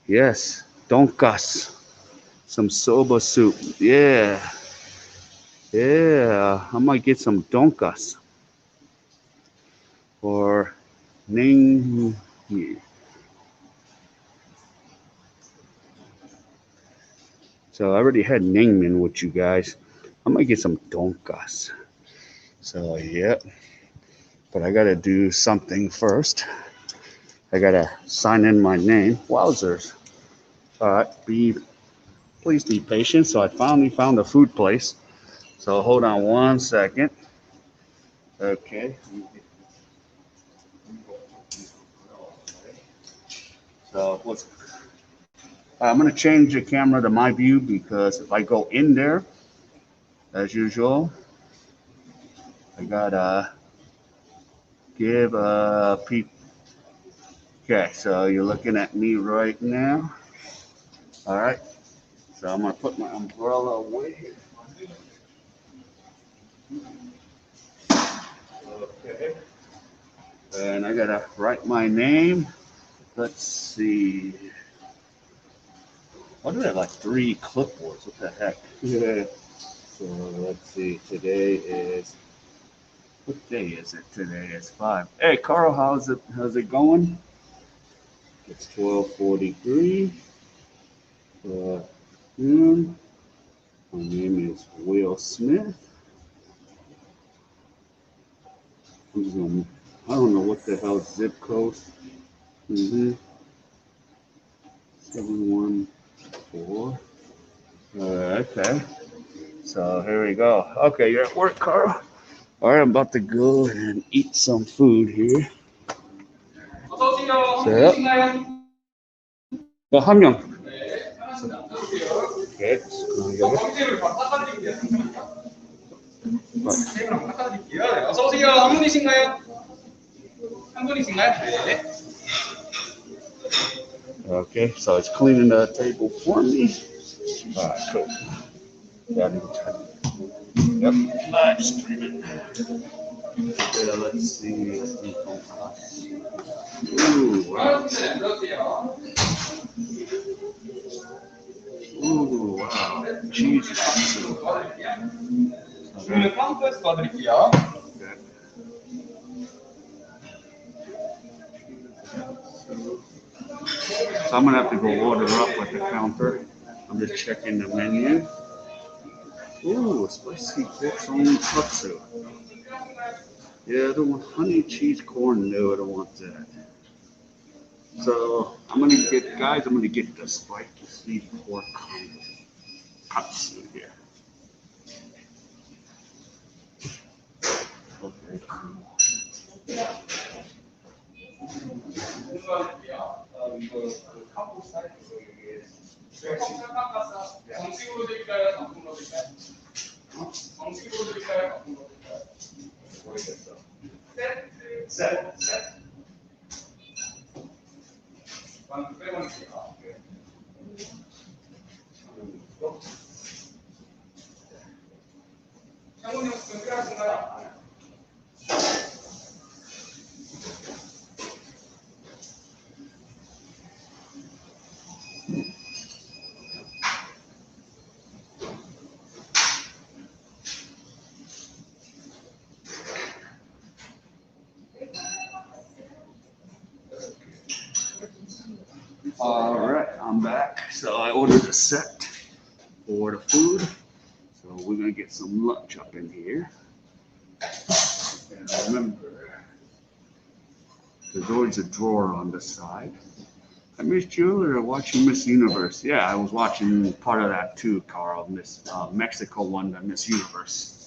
Yes. Donkas. Some soba soup. Yeah. Yeah. I might get some donkas. Or ning. So I already had Ningmen with you guys. I might get some donkas. So, yeah. But I gotta do something first. I gotta sign in my name. Wowzers. All right, please be patient. So I finally found a food place. So hold on one second. Okay. So I'm going to change the camera to my view because if I go in there, as usual, I gotta give a peep. Okay, so you're looking at me right now. All right, so I'm gonna put my umbrella away here. Okay, and I gotta write my name. Let's see. Why do I have like 3 clipboards? What the heck? Yeah. So let's see. Today is, what day is it? Today is 5. Hey, Carl, how's it going? It's 12:43. Noon. My name is Will Smith. I'm just gonna, I don't know what the hell zip code. 714. Okay. So here we go. Okay, you're at work, Carl. All right, I'm about to go and eat some food here. So, 한 명. Okay. 어서 오세요. 한 분이신가요? 한 분이신가요? 네. Okay, so it's cleaning the table for me. All right, cool. Yep, Livestream it. Yeah, let's see. Ooh, wow. Ooh, wow. Cheese katsu. 주문은 카운터에서 도와드릴게요. Okay. So I'm gonna have to go order up at the counter. I'm just checking the menu. Ooh, spicy pork on katsu. Yeah, I don't want honey cheese corn. No, I don't want that. So I'm gonna get the spicy pork katsu here. Okay, cool. 정식으로 드릴까요? 단품으로 드릴까요? 정식으로 드릴까요? 단품으로 드릴까요? 모르겠어. 셋. 방금 빼버릴게요. 장모님 혹시 필요하신가요? All right, I'm back. So I ordered a set for the food. So we're gonna get some lunch up in here. And remember, there's always a drawer on the side. I missed you earlier watching Miss Universe. Yeah, I was watching part of that too, Carl. Miss Mexico won the Miss Universe.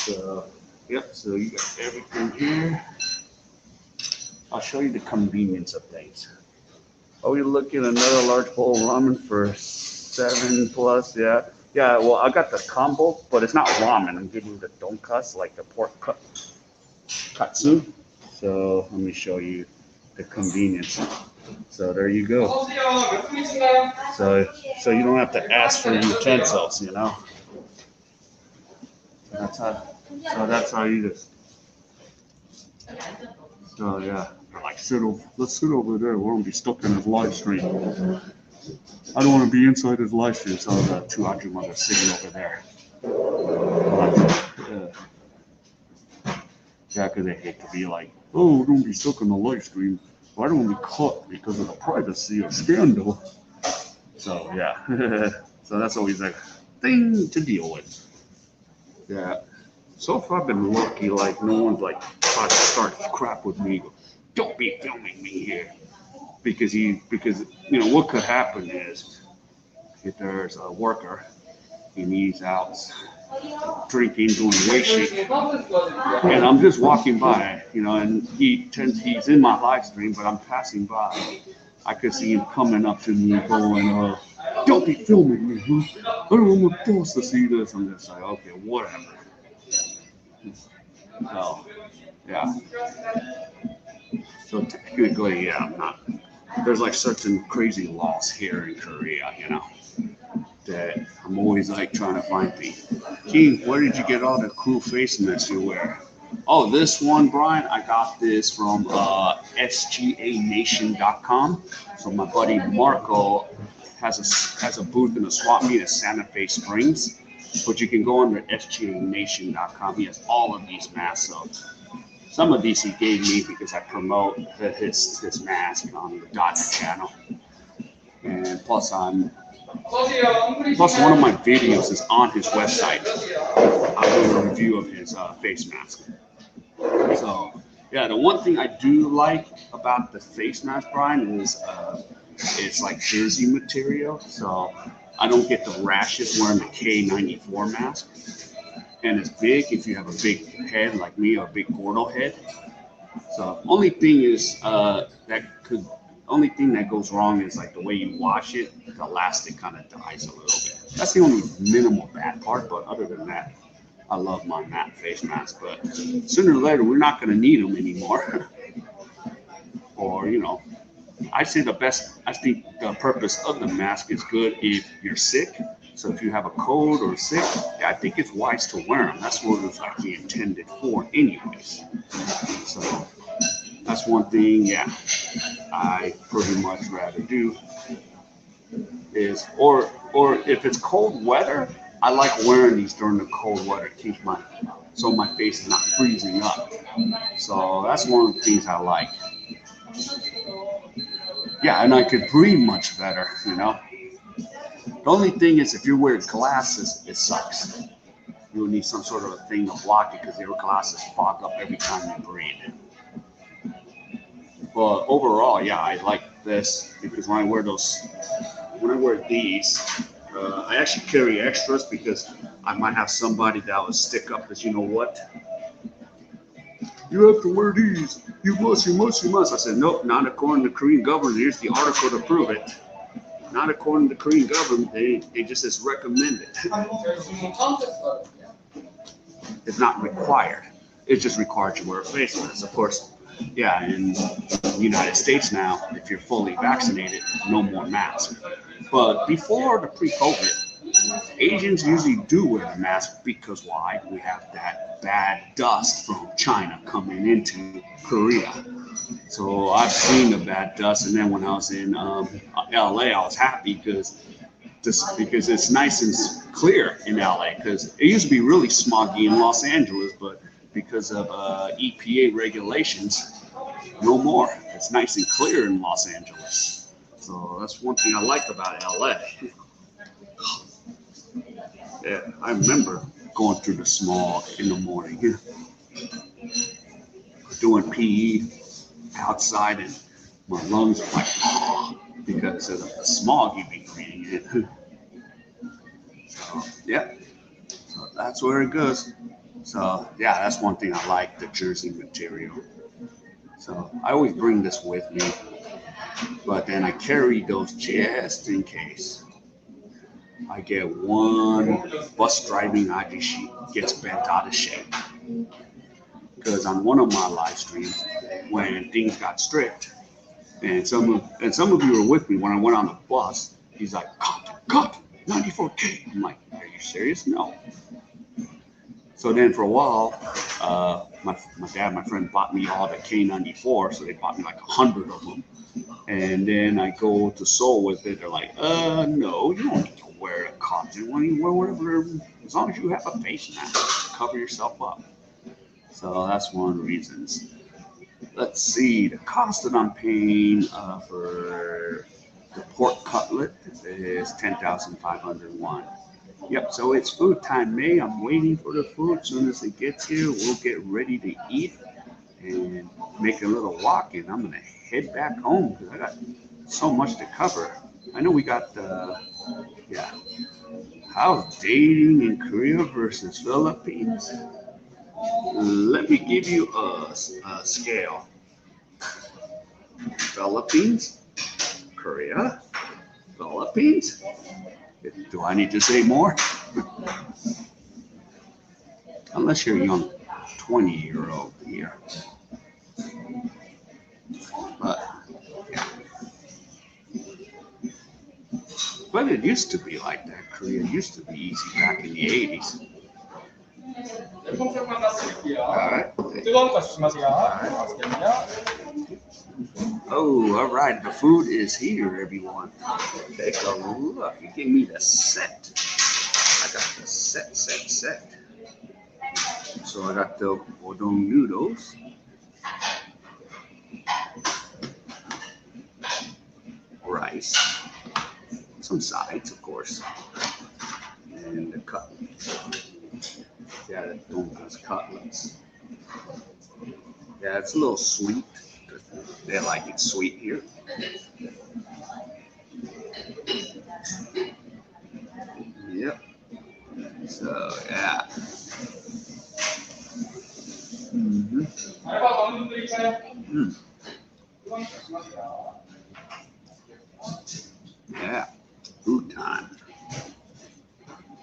So, yep, so you got everything here. I'll show you the convenience of things. Are we looking at another large bowl of ramen for 7 plus? Yeah. Yeah, well, I got the combo, but it's not ramen. I'm giving you the donkasu, like the pork katsu. So let me show you the convenience. So there you go. So you don't have to ask for utensils, you know. So that's how you just. So yeah, like let's sit over there. We won't be stuck in his live stream. I don't want to be inside his live stream, so the 2 Ajumas are sitting over there. Yeah, because they hate to be like, oh, don't be stuck in the live stream. Well, I don't want to be caught because of the privacy or scandal. So yeah, so that's always a thing to deal with. Yeah. So far I've been lucky, like no one's like tried to start crap with me. Don't be filming me here. Because you know what could happen is if there's a worker and he's out drinking, doing weight, and I'm just walking by, and he's in my live stream, but I'm passing by. I could see him coming up to me, going, "Don't be filming me, huh? I don't want my boss to see this." I'm just like, okay, whatever. So, yeah. So technically, yeah, I'm not. There's like certain crazy laws here in Korea, that I'm always like trying to find things. King, where did you get all the cool face masks you wear? Oh, this one, Brian, I got this from SGANation.com. So my buddy Marco has a booth in a swap meet at Santa Fe Springs. But you can go under SGANation.com. He has all of these masks. So some of these he gave me because I promote his mask on the Dodger channel. And plus one of my videos is on his website. I do a review of his face mask. So yeah, the one thing I do like about the face mask, Brian, is it's like jersey material. So I don't get the rashes wearing the K94 mask. And it's big if you have a big head like me or a big Gordo head. So only thing is only thing that goes wrong is like the way you wash it, the elastic kind of dies a little bit. That's the only minimal bad part, but other than that, I love my matte face mask. But sooner or later, we're not going to need them anymore. Or I think the purpose of the mask is good if you're sick. So if you have a cold or sick, I think it's wise to wear them. That's what it's actually intended for, anyways. So that's one thing, yeah, I pretty much rather do is, or if it's cold weather, I like wearing these during the cold weather, so my face is not freezing up. So that's one of the things I like. Yeah, and I could breathe much better. The only thing is, if you're wearing glasses, it sucks. You'll need some sort of a thing to block it because your glasses fog up every time you breathe. But overall, yeah, I like this because when I wear these, I actually carry extras because I might have somebody that would stick up as, what? You have to wear these. You must, you must, you must. I said, nope, not according to Korean government. Here's the article to prove it. Not according to Korean government. They just as recommended. It's not required. It's just required to wear a face mask. Of course, yeah, in the United States now, if you're fully vaccinated, no more masks. But before the pre-COVID, Asians usually do wear the mask because why? We have that bad dust from China coming into Korea. So I've seen the bad dust, and then when I was in LA, I was happy because it's nice and clear in LA. Because it used to be really smoggy in Los Angeles, but because of EPA regulations, no more. It's nice and clear in Los Angeles. So that's one thing I like about LA. Yeah, I remember going through the smog in the morning, doing PE outside, and my lungs are like, because of the smog you've been breathing in. So, yeah, so that's where it goes. So, yeah, that's one thing I like, the jersey material. So, I always bring this with me, but then I carry those just in case. I get one bus driving IG gets bent out of shape. Because on one of my live streams, when things got strict, and some of you were with me when I went on the bus, he's like, cut, 94K. I'm like, are you serious? No. So then for a while, my dad, my friend bought me all the K94, so they bought me like 100 of them. And then I go to Seoul with it. They're like, no, you don't need to wear a cotton one. You wear whatever, as long as you have a face mask, cover yourself up. So that's one of the reasons. Let's see, the cost that I'm paying for the pork cutlet is 10,501. Yep, so it's food time, May. I'm waiting for the food. As soon as it gets here, we'll get ready to eat and make a little walk, and I'm gonna head back home because I got so much to cover. I know we got yeah, How's dating in Korea versus Philippines? Let me give you a scale. Philippines, Korea, Philippines. Do I need to say more? Unless you're young, 20-year-old here. But yeah. But it used to be like that. Korea used to be easy back in the 80s. 네, 콩술만 땄을게요. Alright. 뜨거운 거 조심하세요. 맛있겠네요. Oh, all right. The food is here, everyone. Take a look. You gave me the set. I got the set. So I got the udon noodles. Rice. Some sides, of course. And the cutlets. Yeah, the donut cutlets. Yeah, it's a little sweet. They like it sweet here. Yep. So, yeah. Mm-hmm. 알바 많은 분들 있어요? 뜨거운 거 조심하세요. Yeah. Food time.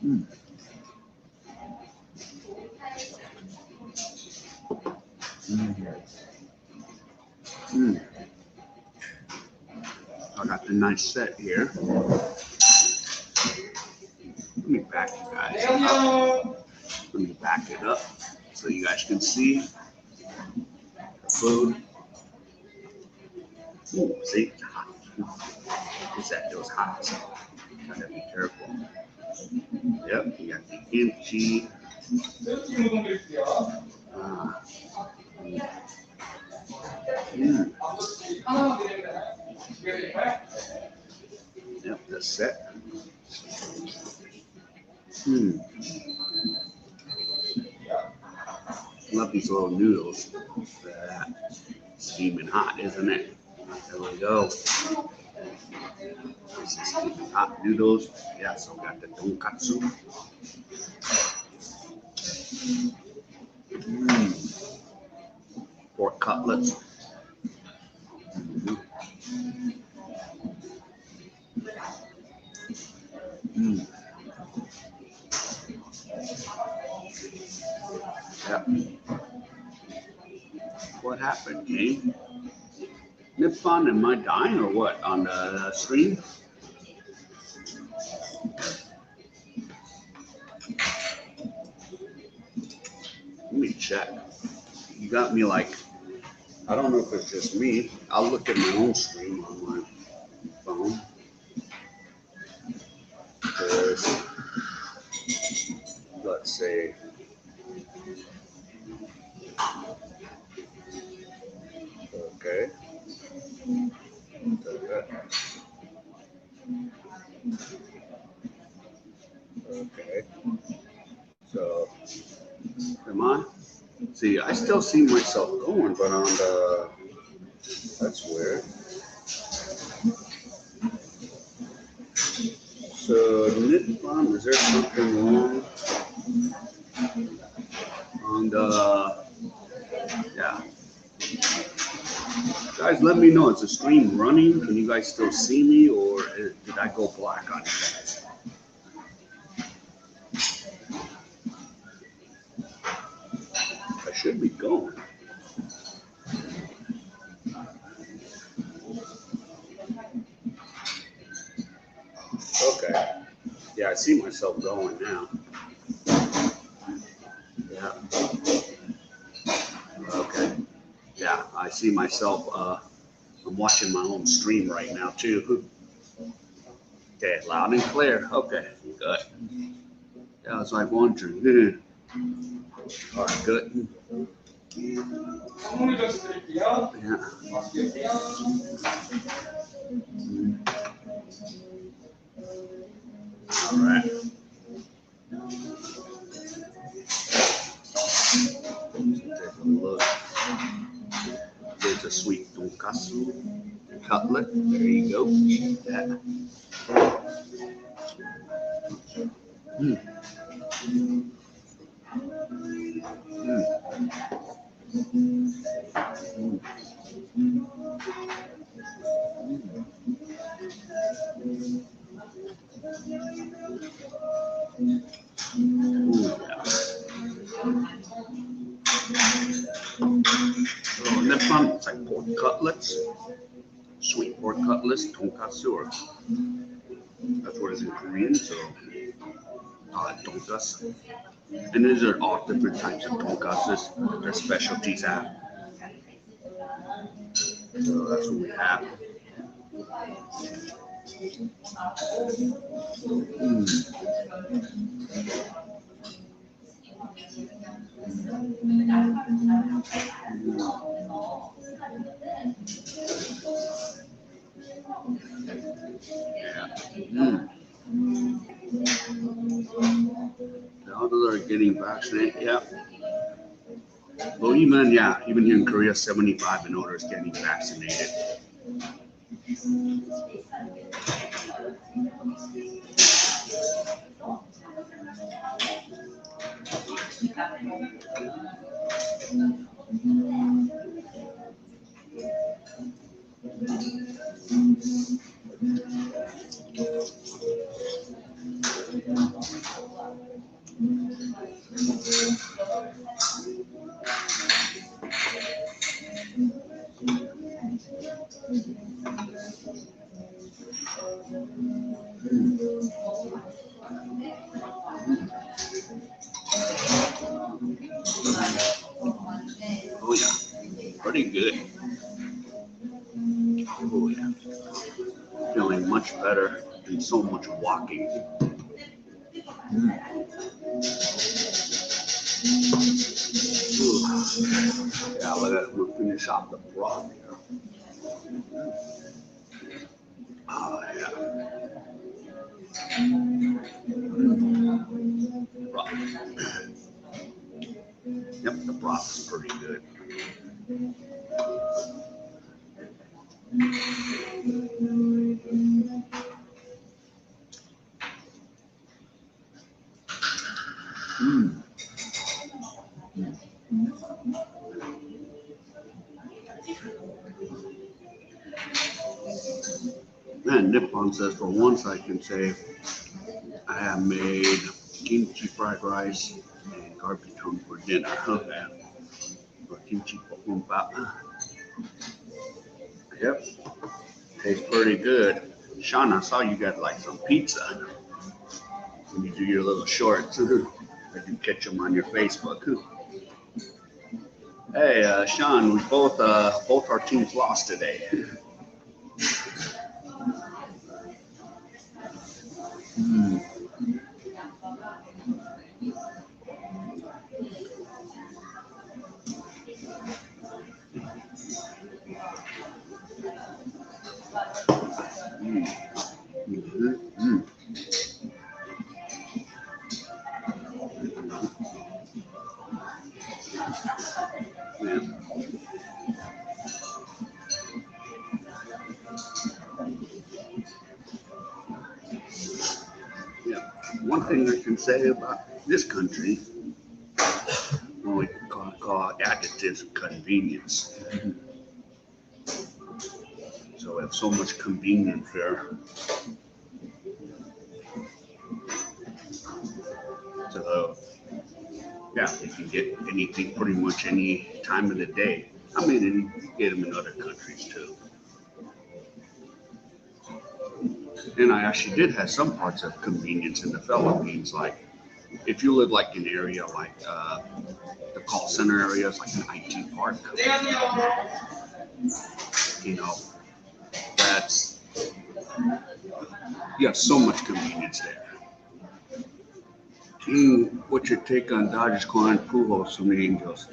Mm. Mm. I got the nice set here. Let me back you guys up. Let me back it up so you guys can see the food. Ooh, see, it's hot. It's that it was hot. So gotta be careful. Yep, you got the kimchi. 멸치 우동 드릴게요. 하나만 드리면 되나요? 두개 드릴까요? Yep, the set. Love these little noodles. Steaming hot, isn't it? There we go. This is steaming hot noodles. Yeah, so we got the tonkatsu. Pork cutlets. Yeah. What happened, Kane? Nippon, am I dying or what on the stream? Let me check. You got me like, I don't know if it's just me. I'll look at my own stream on my phone. Let's say, okay. Okay. So, am I? See, I still see myself going, but on the, that's weird. So, Nippon, is there something wrong on the, yeah. Guys, let me know. Is the stream running? Can you guys still see me, or did I go black on you guys? I should be going. Okay. Yeah, I see myself going now. Yeah. Okay. Yeah, I see myself. I'm watching my own stream right now too. Okay, loud and clear. Okay, good. Yeah, I was like wondering. All right, good. 선물을 좀 드릴게요. Yeah. 맛있게요. All right. Take a look. There's a sweet tonkatsu cutlet. There you go. Eat that. Mm. Mm. Ooh, yeah. So Nippon, it's like pork cutlets, sweet pork cutlets, tonkatsu, or that's what it is in Korean. So tonkatsu. And these are all different types of tonkatsus. Their specialties at. So that's what we have. Mm. Yeah. Mm. The others are getting vaccinated. Yeah. Well, even here in Korea, 75 and older is getting vaccinated. Oh yeah, pretty good. Oh yeah, feeling much better and so much walking. Mm. Ooh. Yeah, we'll finish off the broth here. Oh yeah, broth. Yep, the broth is pretty good. Mm. Man, Nippon says for once I can say I have made kimchi fried rice and garbitron for dinner. Okay. Or kimchi bokkeumbap. Yep, tastes pretty good. Sean, I saw you got like some pizza when you do your little shorts. I can catch them on your Facebook. Hey, Sean, we both our teams lost today. Mm, mm, mhm, mm. Yeah, yeah. One thing I can say about this country, well, we call additives convenience. So we have so much convenience here. So yeah, you can get anything pretty much any time of the day. I mean, and you get them in other countries too. And I actually did have some parts of convenience in the Philippines. Like if you live like in an area like the call center areas, like an IT park, you know, that's you have so much convenience there. Team, what's your take on Dodgers client Pujols from the Angels?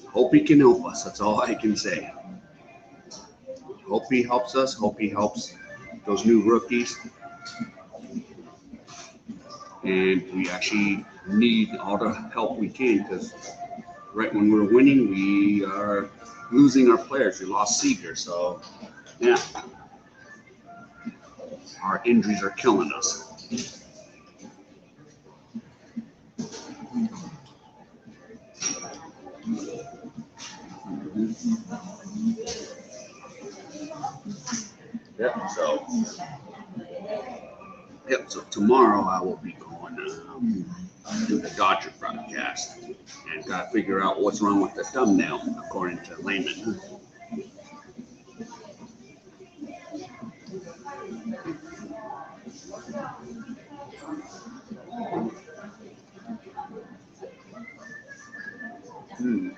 Hope he can help us. That's all I can say. Hope he helps us. Hope he helps those new rookies. And we actually need all the help we can because right when we're winning, we are losing our players. We lost Seager, so yeah, our injuries are killing us. Yep. So tomorrow I will be going to the Dodger broadcast and gotta figure out what's wrong with the thumbnail, according to Layman.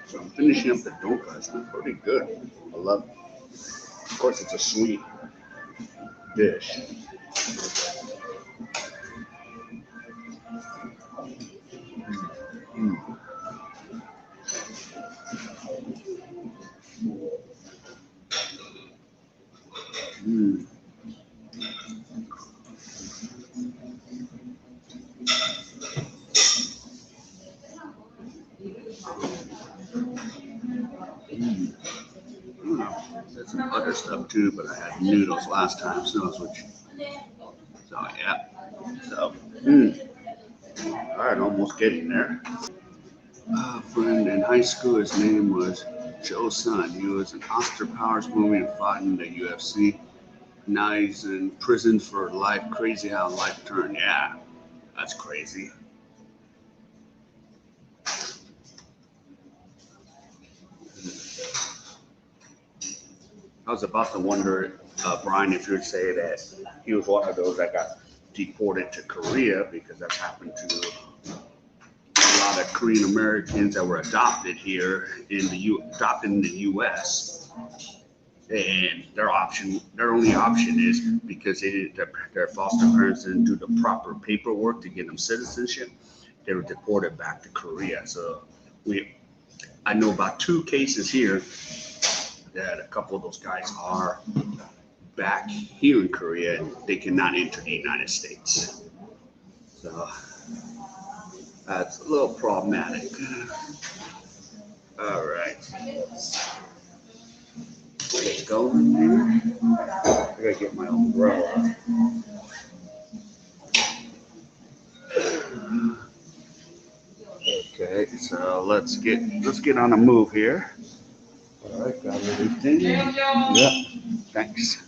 So I'm finishing up the donka. It's pretty good. I love it. Of course, it's a sweet dish. Mm. Mm. Mm. There's some other stuff too, but I had noodles last time, so yeah. So, all right, almost getting there. A friend in high school, his name was Joe Sun. He was an Oscar Powers movie and fought in the UFC. Now he's in prison for life. Crazy how life turned. Yeah, that's crazy. I was about to wonder, Brian, if you'd say that he was one of those that got deported to Korea, because that's happened to a lot of Korean Americans that were adopted here adopted in the U.S. And their only option is because their foster parents didn't do the proper paperwork to get them citizenship. They were deported back to Korea. So I know about 2 cases here that a couple of those guys are back here in Korea and they cannot enter the United States. So that's a little problematic. All right. Let's go in there. I gotta get my umbrella. Okay, so let's get on a move here. All right, got everything. Yep, thanks.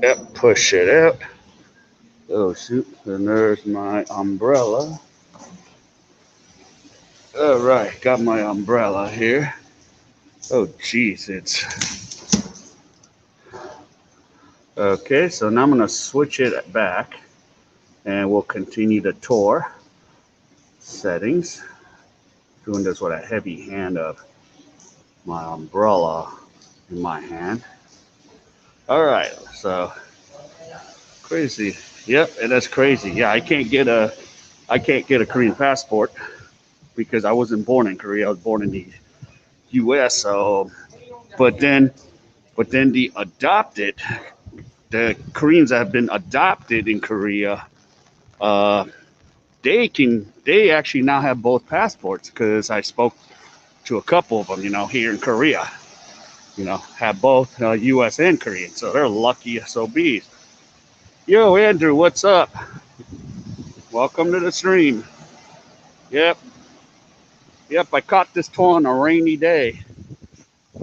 Yep, push it out. Oh shoot, and there's my umbrella. All right, got my umbrella here. Oh geez, it's okay. So now I'm gonna switch it back, and we'll continue the tour settings. Doing this with a heavy hand of my umbrella in my hand. All right, so crazy. Yep, and that's crazy. Yeah, I can't get a Korean passport because I wasn't born in Korea. I was born in the U.S. So, but then the Koreans that have been adopted in Korea, uh, they actually now have both passports because I spoke to a couple of them, here in Korea, have both U.S. and Korean. So they're lucky SOBs. Yo, Andrew, what's up? Welcome to the stream. Yep, yep. I caught this tour on a rainy day.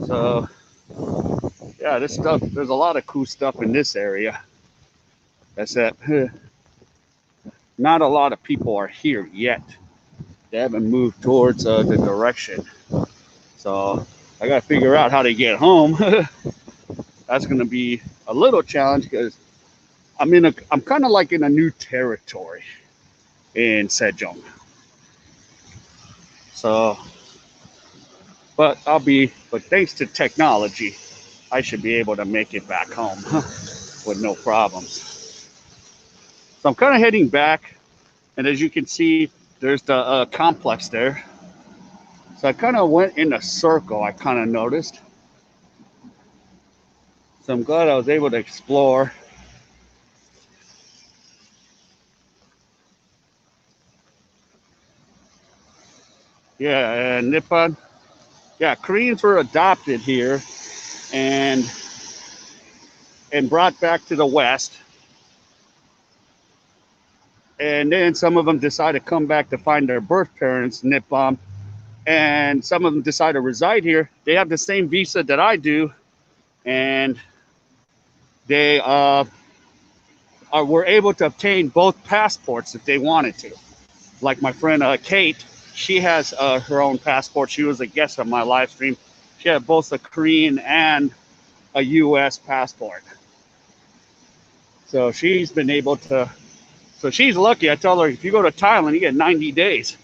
So yeah, this stuff. There's a lot of cool stuff in this area. Except not a lot of people are here yet. They haven't moved towards the direction. So I got to figure out how to get home. That's going to be a little challenge because I'm kind of like in a new territory in Sejong. So, but thanks to technology, I should be able to make it back home with no problems. So I'm kind of heading back, and as you can see, there's the complex there. So I kind of went in a circle, I kind of noticed. So I'm glad I was able to explore. Yeah, Nippon. Yeah, Koreans were adopted here and brought back to the West. And then some of them decided to come back to find their birth parents, Nippon. And some of them decide to reside here. They have the same visa that I do, and they were able to obtain both passports if they wanted to. Like my friend Kate, she has her own passport. She was a guest on my live stream. She had both a Korean and a U.S. passport. So she's been able to. So she's lucky. I tell her if you go to Thailand, you get 90 days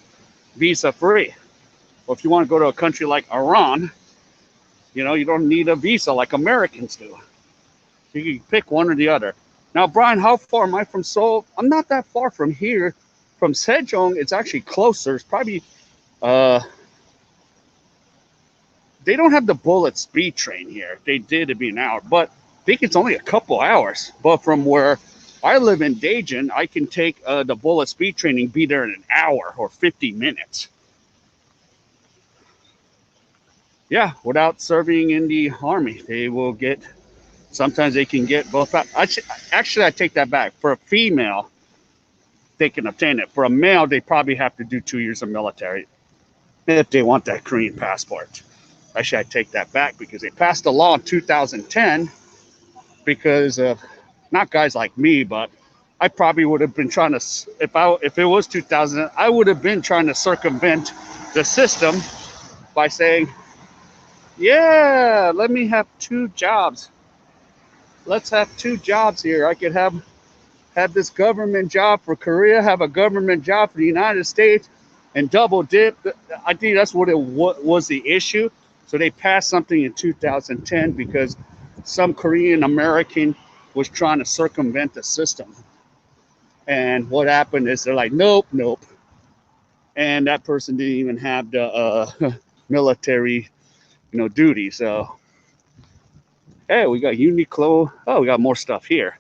visa free. Or if you want to go to a country like Iran, you don't need a visa like Americans do. You can pick one or the other. Now, Brian, how far am I from Seoul? I'm not that far from here. From Sejong, it's actually closer. It's probably, uh, they don't have the bullet speed train here. If they did, it'd be an hour. But I think it's only a couple hours. But from where I live in Daejeon, I can take the bullet speed train and be there in an hour or 50 minutes. Yeah, without serving in the army, they will get. Sometimes they can get both. Actually, I take that back. For a female, they can obtain it. For a male, they probably have to do 2 years of military if they want that Korean passport. Actually, I take that back because they passed a law in 2010 because of not guys like me, but I probably would have been trying to, if it was 2000, I would have been trying to circumvent the system by saying, yeah, let me have 2 jobs. Let's have 2 jobs here. I could have this government job for Korea, have a government job for the United States, and double dip. I think that's what was the issue. So they passed something in 2010 because some Korean American was trying to circumvent the system. And what happened is they're like, nope, nope. And that person didn't even have the military, duty. So, hey, we got Uniqlo. Oh, we got more stuff here.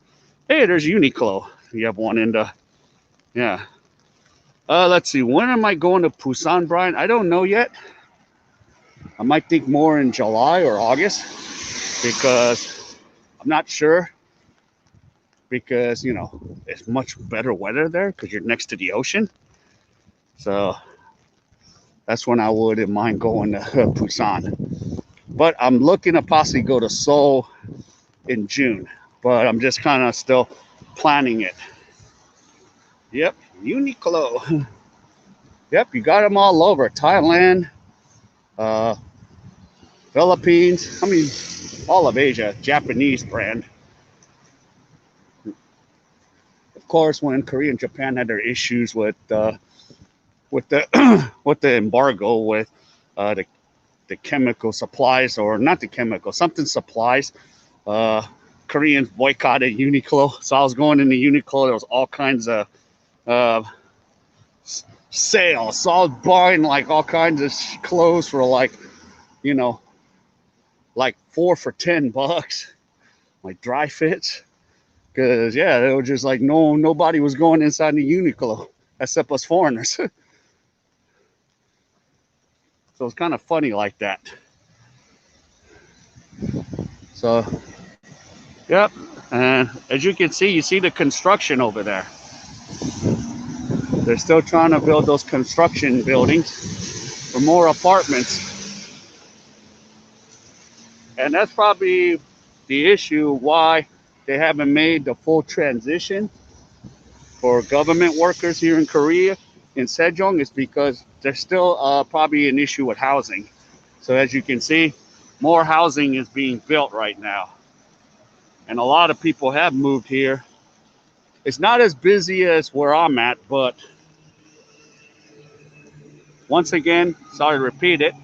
Hey, there's Uniqlo. You have one in the, yeah. Let's see. When am I going to Busan, Brian? I don't know yet. I might think more in July or August because I'm not sure. Because it's much better weather there because you're next to the ocean. So that's when I wouldn't mind going to Busan. But I'm looking to possibly go to Seoul in June. But I'm just kind of still planning it. Yep, Uniqlo. Yep, you got them all over. Thailand, uh, Philippines. I mean, all of Asia. Japanese brand. Of course, when Korea and Japan had their issues with the with the embargo with the chemical supplies, or not the chemical, something supplies. Uh, Koreans boycotted Uniqlo, so I was going into Uniqlo. There was all kinds of uh, sales, so I was buying like all kinds of clothes for you know, like 4 for $10, like dry fits. Cause yeah, it was just like nobody was going inside the Uniqlo except us foreigners. So it's kind of funny like that. So, yep. And as you can see, you see the construction over there. They're still trying to build those construction buildings for more apartments. And that's probably the issue why they haven't made the full transition for government workers here in Korea, in Sejong, is because there's still probably an issue with housing. So as you can see, more housing is being built right now. And a lot of people have moved here. It's not as busy as where I'm at, but once again, sorry to repeat it,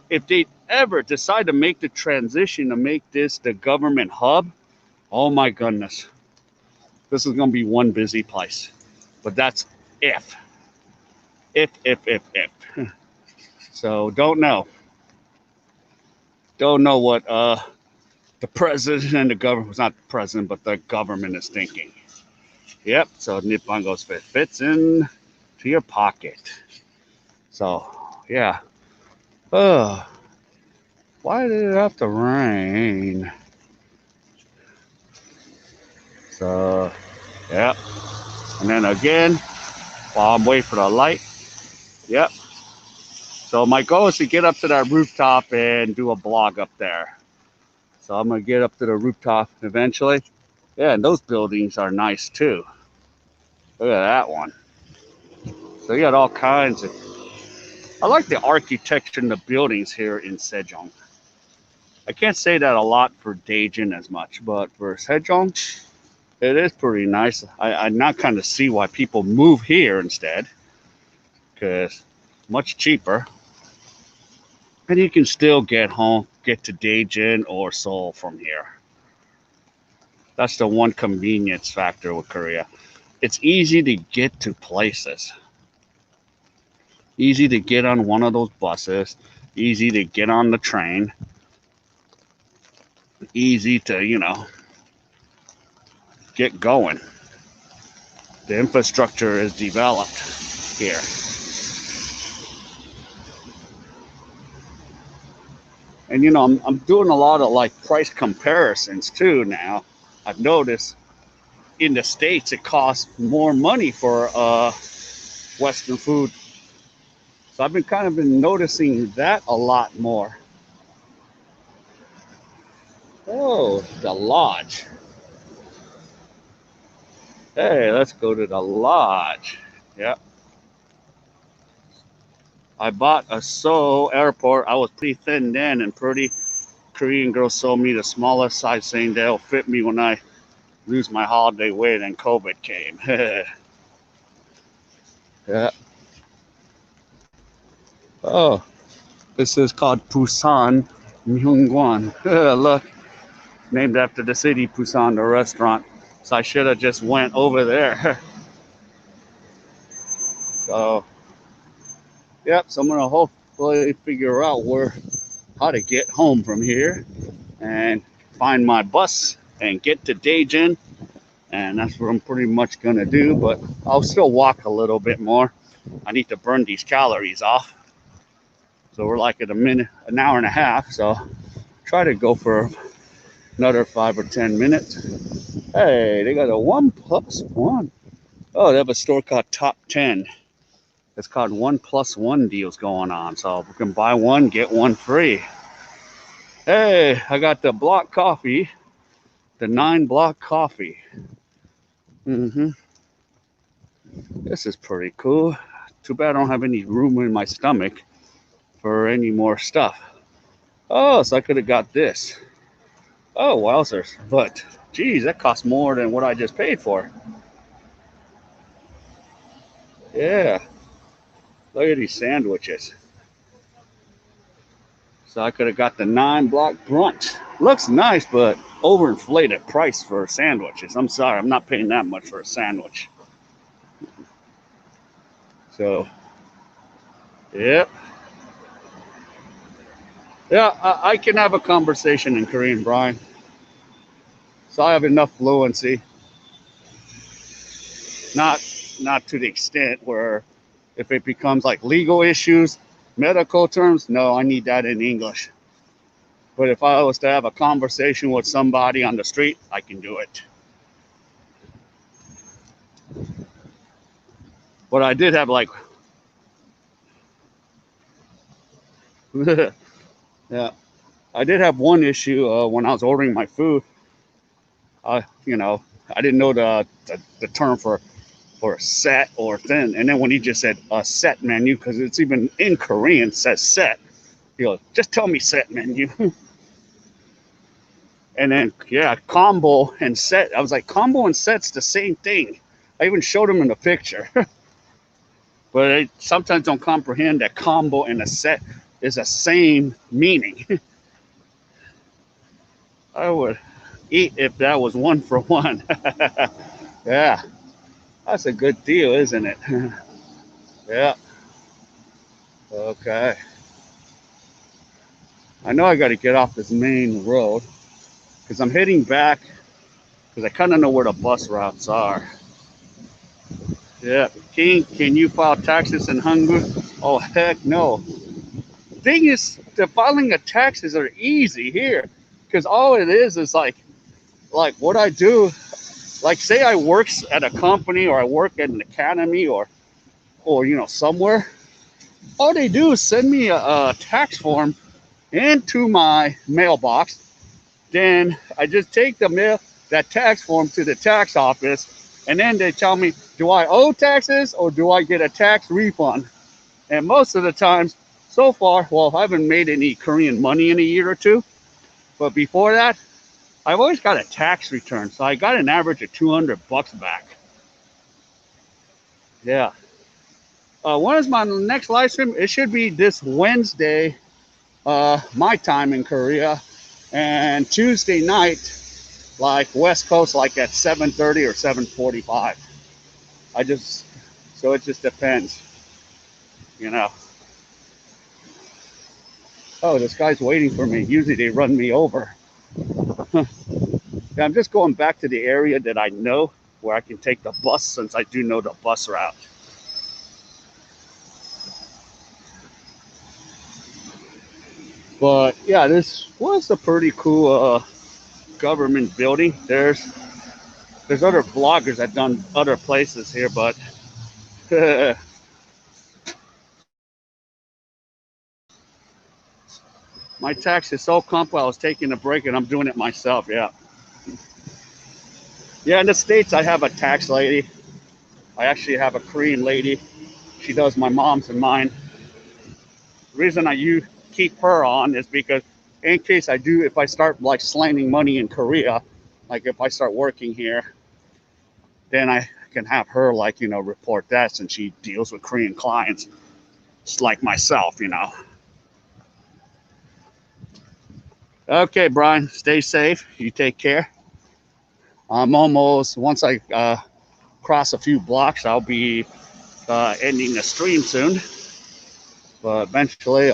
if they ever decide to make the transition to make this the government hub, oh my goodness, this is going to be one busy place. But that's if. If. So don't know. Don't know what the president and the government, not the president, but the government is thinking. Yep, so Nippon goes fits in to your pocket. So, yeah. Why did it have to rain? So, yep. And then again, while I'm waiting for the light, yep. So my goal is to get up to that rooftop and do a blog up there. So I'm going to get up to the rooftop eventually. Yeah, and those buildings are nice too. Look at that one. So you got all kinds of. I like the architecture in the buildings here in Sejong. I can't say that a lot for Daejeon as much, but for Sejong, it is pretty nice. I now kind of see why people move here instead, because much cheaper, and you can still get to Daejeon or Seoul from here. That's the one convenience factor with Korea. It's easy to get to places. Easy to get on one of those buses. Easy to get on the train. Easy to, get going. The infrastructure is developed here. And I'm doing a lot of like price comparisons too now. I've noticed in the States it costs more money for Western food. So I've been noticing that a lot more. Oh, the lodge. Hey, let's go to the lodge. Yeah. I bought a Seoul airport. I was pretty thin then, and pretty Korean girls sold me the smallest size, saying they'll fit me when I lose my holiday weight and COVID came. Yeah. Oh, this is called Busan Myungwan. Look, named after the city Busan, the restaurant. So I should have just went over there. So, yep. So I'm gonna hopefully figure out how to get home from here and find my bus and get to Daejeon. And that's what I'm pretty much gonna do. But I'll still walk a little bit more. I need to burn these calories off. So we're like at an hour and a half. So try to go for another 5 or 10 minutes. Hey, they got a 1+1. Oh, they have a store called Top 10. It's called 1+1 deals going on. So we can buy one, get one free. Hey, I got the block coffee, the 9 block coffee. This is pretty cool. Too bad I don't have any room in my stomach for any more stuff. Oh, so I could have got this. Oh, wowzers. But, geez, that costs more than what I just paid for. Yeah. Look at these sandwiches. So I could have got the 9 block brunch. Looks nice, but overinflated price for sandwiches. I'm sorry, I'm not paying that much for a sandwich. So, yep. Yeah, I can have a conversation in Korean, Brian. So I have enough fluency. Not not to the extent where if it becomes like legal issues, medical terms, no, I need that in English. But if I was to have a conversation with somebody on the street, I can do it. But I did have like, yeah, I did have one issue when I was ordering my food. I, I didn't know the term for set or thin, and then when he just said a set menu, because it's even in Korean says set. He goes, just tell me set menu. And then, yeah, combo and set. I was like, combo and set's the same thing. I even showed him in the picture. But I sometimes don't comprehend that combo and a set is the same meaning. I would eat if that was one for one. Yeah, that's a good deal, isn't it? Yeah, okay. I know I got to get off this main road because I'm heading back because I kind of know where the bus routes are. Yeah, King, can you file taxes in Hungary? Oh, heck no. Thing is, the filing of taxes are easy here because all it is like what I do. Like, say I work at a company or I work at an academy or somewhere. All they do is send me a tax form into my mailbox. Then I just take the mail. that tax form to the tax office, and then they tell me, do I owe taxes or do I get a tax refund? And most of the times, so far, well, I haven't made any Korean money in a year or two, but before that, I've always got a tax return, so I got an average of $200 back. Yeah. When is my next live stream? It should be this Wednesday, my time in Korea, and Tuesday night, like West Coast, like at 7:30 or 7:45. So it just depends, you know. Oh, this guy's waiting for me. Usually they run me over. Yeah, I'm just going back to the area that I know where I can take the bus since I do know the bus route. But yeah, this was a pretty cool government building. There's other vloggers that done other places here, but my tax is so complex. I was taking a break and I'm doing it myself. Yeah, yeah. In the States, I have a tax lady. I actually have a Korean lady. She does my mom's and mine. The reason I keep her on is because in case I do, if I start like slanging money in Korea, like if I start working here, then I can have her like, report that since she deals with Korean clients. It's like myself. Okay, Brian, stay safe. You take care. I'm almost, once I cross a few blocks, I'll be ending the stream soon. But eventually,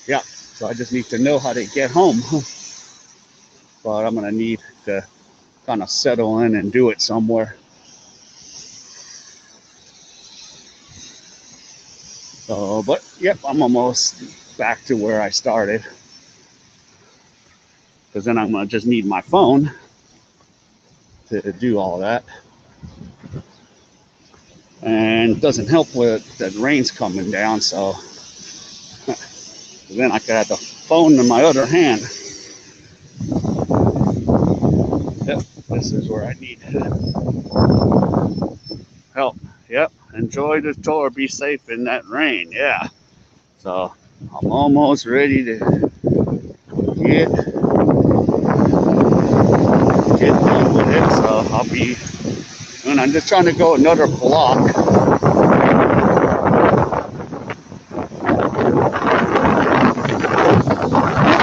yeah, so I just need to know how to get home. But I'm going to need to kind of settle in and do it somewhere. So, but yep, I'm almost back to where I started. Because then I'm going to just need my phone to do all that. And it doesn't help with the rain's coming down, so then I could have the phone in my other hand. Yep, this is where I need help. Yep, enjoy the tour. Be safe in that rain. Yeah. So I'm almost ready to get done with it. So I'll be, and I'm just trying to go another block.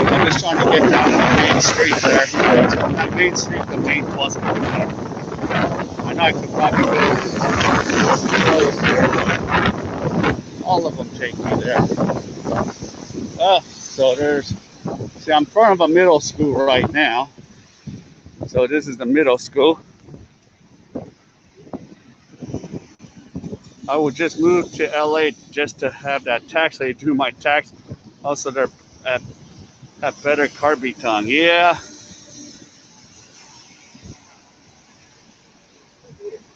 I'm just trying to get down to the main street there. The main street, the main bus. I know I could probably go. All of them take me there. So see, I'm in front of a middle school right now. So this is the middle school. I would just move to LA just to have that tax lady do my tax. Also, they're at better carbiton. Yeah.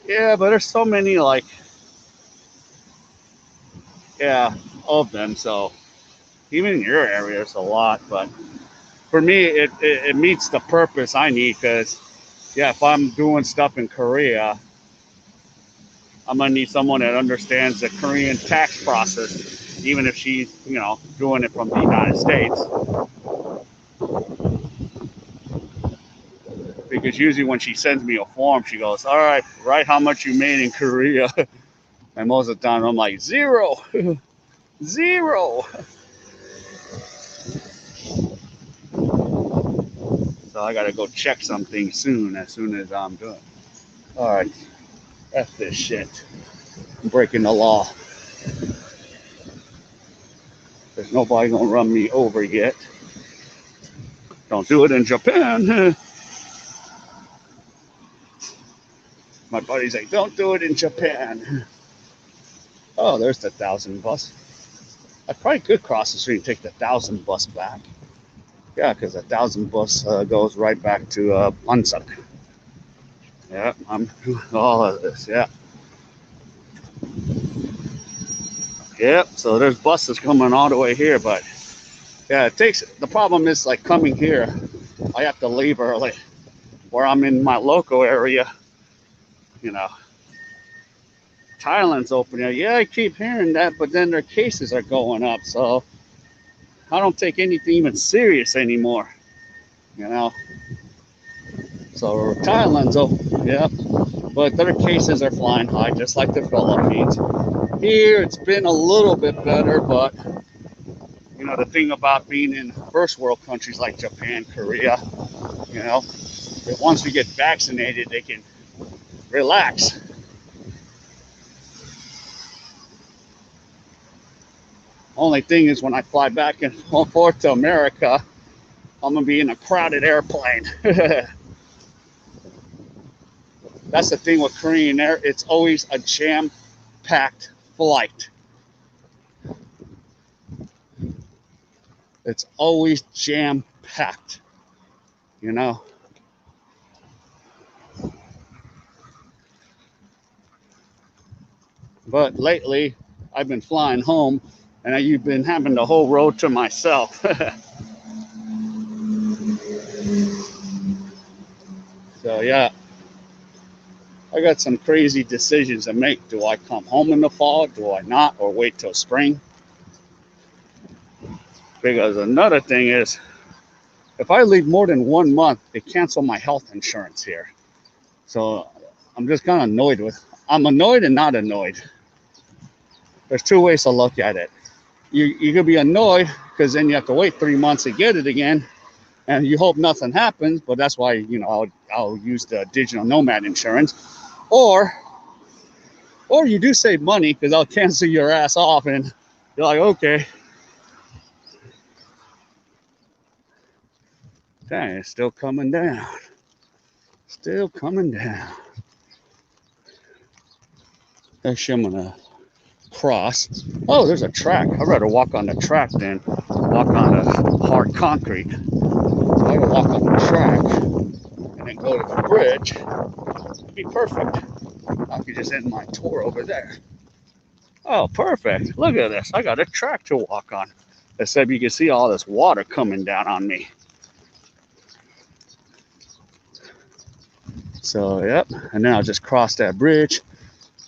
Yeah, but there's so many yeah, of them. So even in your area, it's a lot. But for me, it meets the purpose I need because, yeah, if I'm doing stuff in Korea, I'm gonna need someone that understands the Korean tax process, even if she's, doing it from the United States. Because usually when she sends me a form, she goes, "All right, write how much you made in Korea," and most of the time I'm like, zero, zero. So I gotta go check something soon as I'm done. All right, F this shit. I'm breaking the law. There's nobody gonna run me over yet. Don't do it in Japan. My buddy's like, don't do it in Japan. Oh, there's the 1,000 bus. I probably could cross the street and take the 1,000 bus back. Yeah, because the 1,000 bus goes right back to Punsak. Yeah, I'm doing all of this. Yeah. Yep. So there's buses coming all the way here, but yeah, the problem is like coming here. I have to leave early where I'm in my local area, you know, Thailand's opening. Yeah, I keep hearing that, but then their cases are going up. So I don't take anything even serious anymore, you know. So Thailand's open, yeah, but their cases are flying high, just like the Philippines. Here, it's been a little bit better, but you know, the thing about being in first world countries like Japan, Korea, you know, that once we get vaccinated, they can relax. Only thing is, when I fly back and forth to America, I'm gonna be in a crowded airplane. That's the thing with Korean Air; it's always a jam-packed flight. It's always jam-packed, you know. But lately, I've been flying home, and you've been having the whole road to myself. So yeah, I got some crazy decisions to make. Do I come home in the fall? Do I not? Or wait till spring? Because another thing is, if I leave more than 1 month, they cancel my health insurance here. So I'm just kind of annoyed with. I'm annoyed and not annoyed. There's two ways to look at it. You could be annoyed because then you have to wait 3 months to get it again, and you hope nothing happens. But that's why I'll use the digital nomad insurance, or you do save money because I'll cancel your ass off, and you're like, okay, dang, it's still coming down, still coming down. Actually, I'm gonna cross. Oh, there's a track. I'd rather walk on the track than walk on the hard concrete. So I can walk on the track and then go to the bridge. It'd be perfect. I could just end my tour over there. Oh, perfect. Look at this. I got a track to walk on. Except you can see all this water coming down on me. So, yep. And then I'll just cross that bridge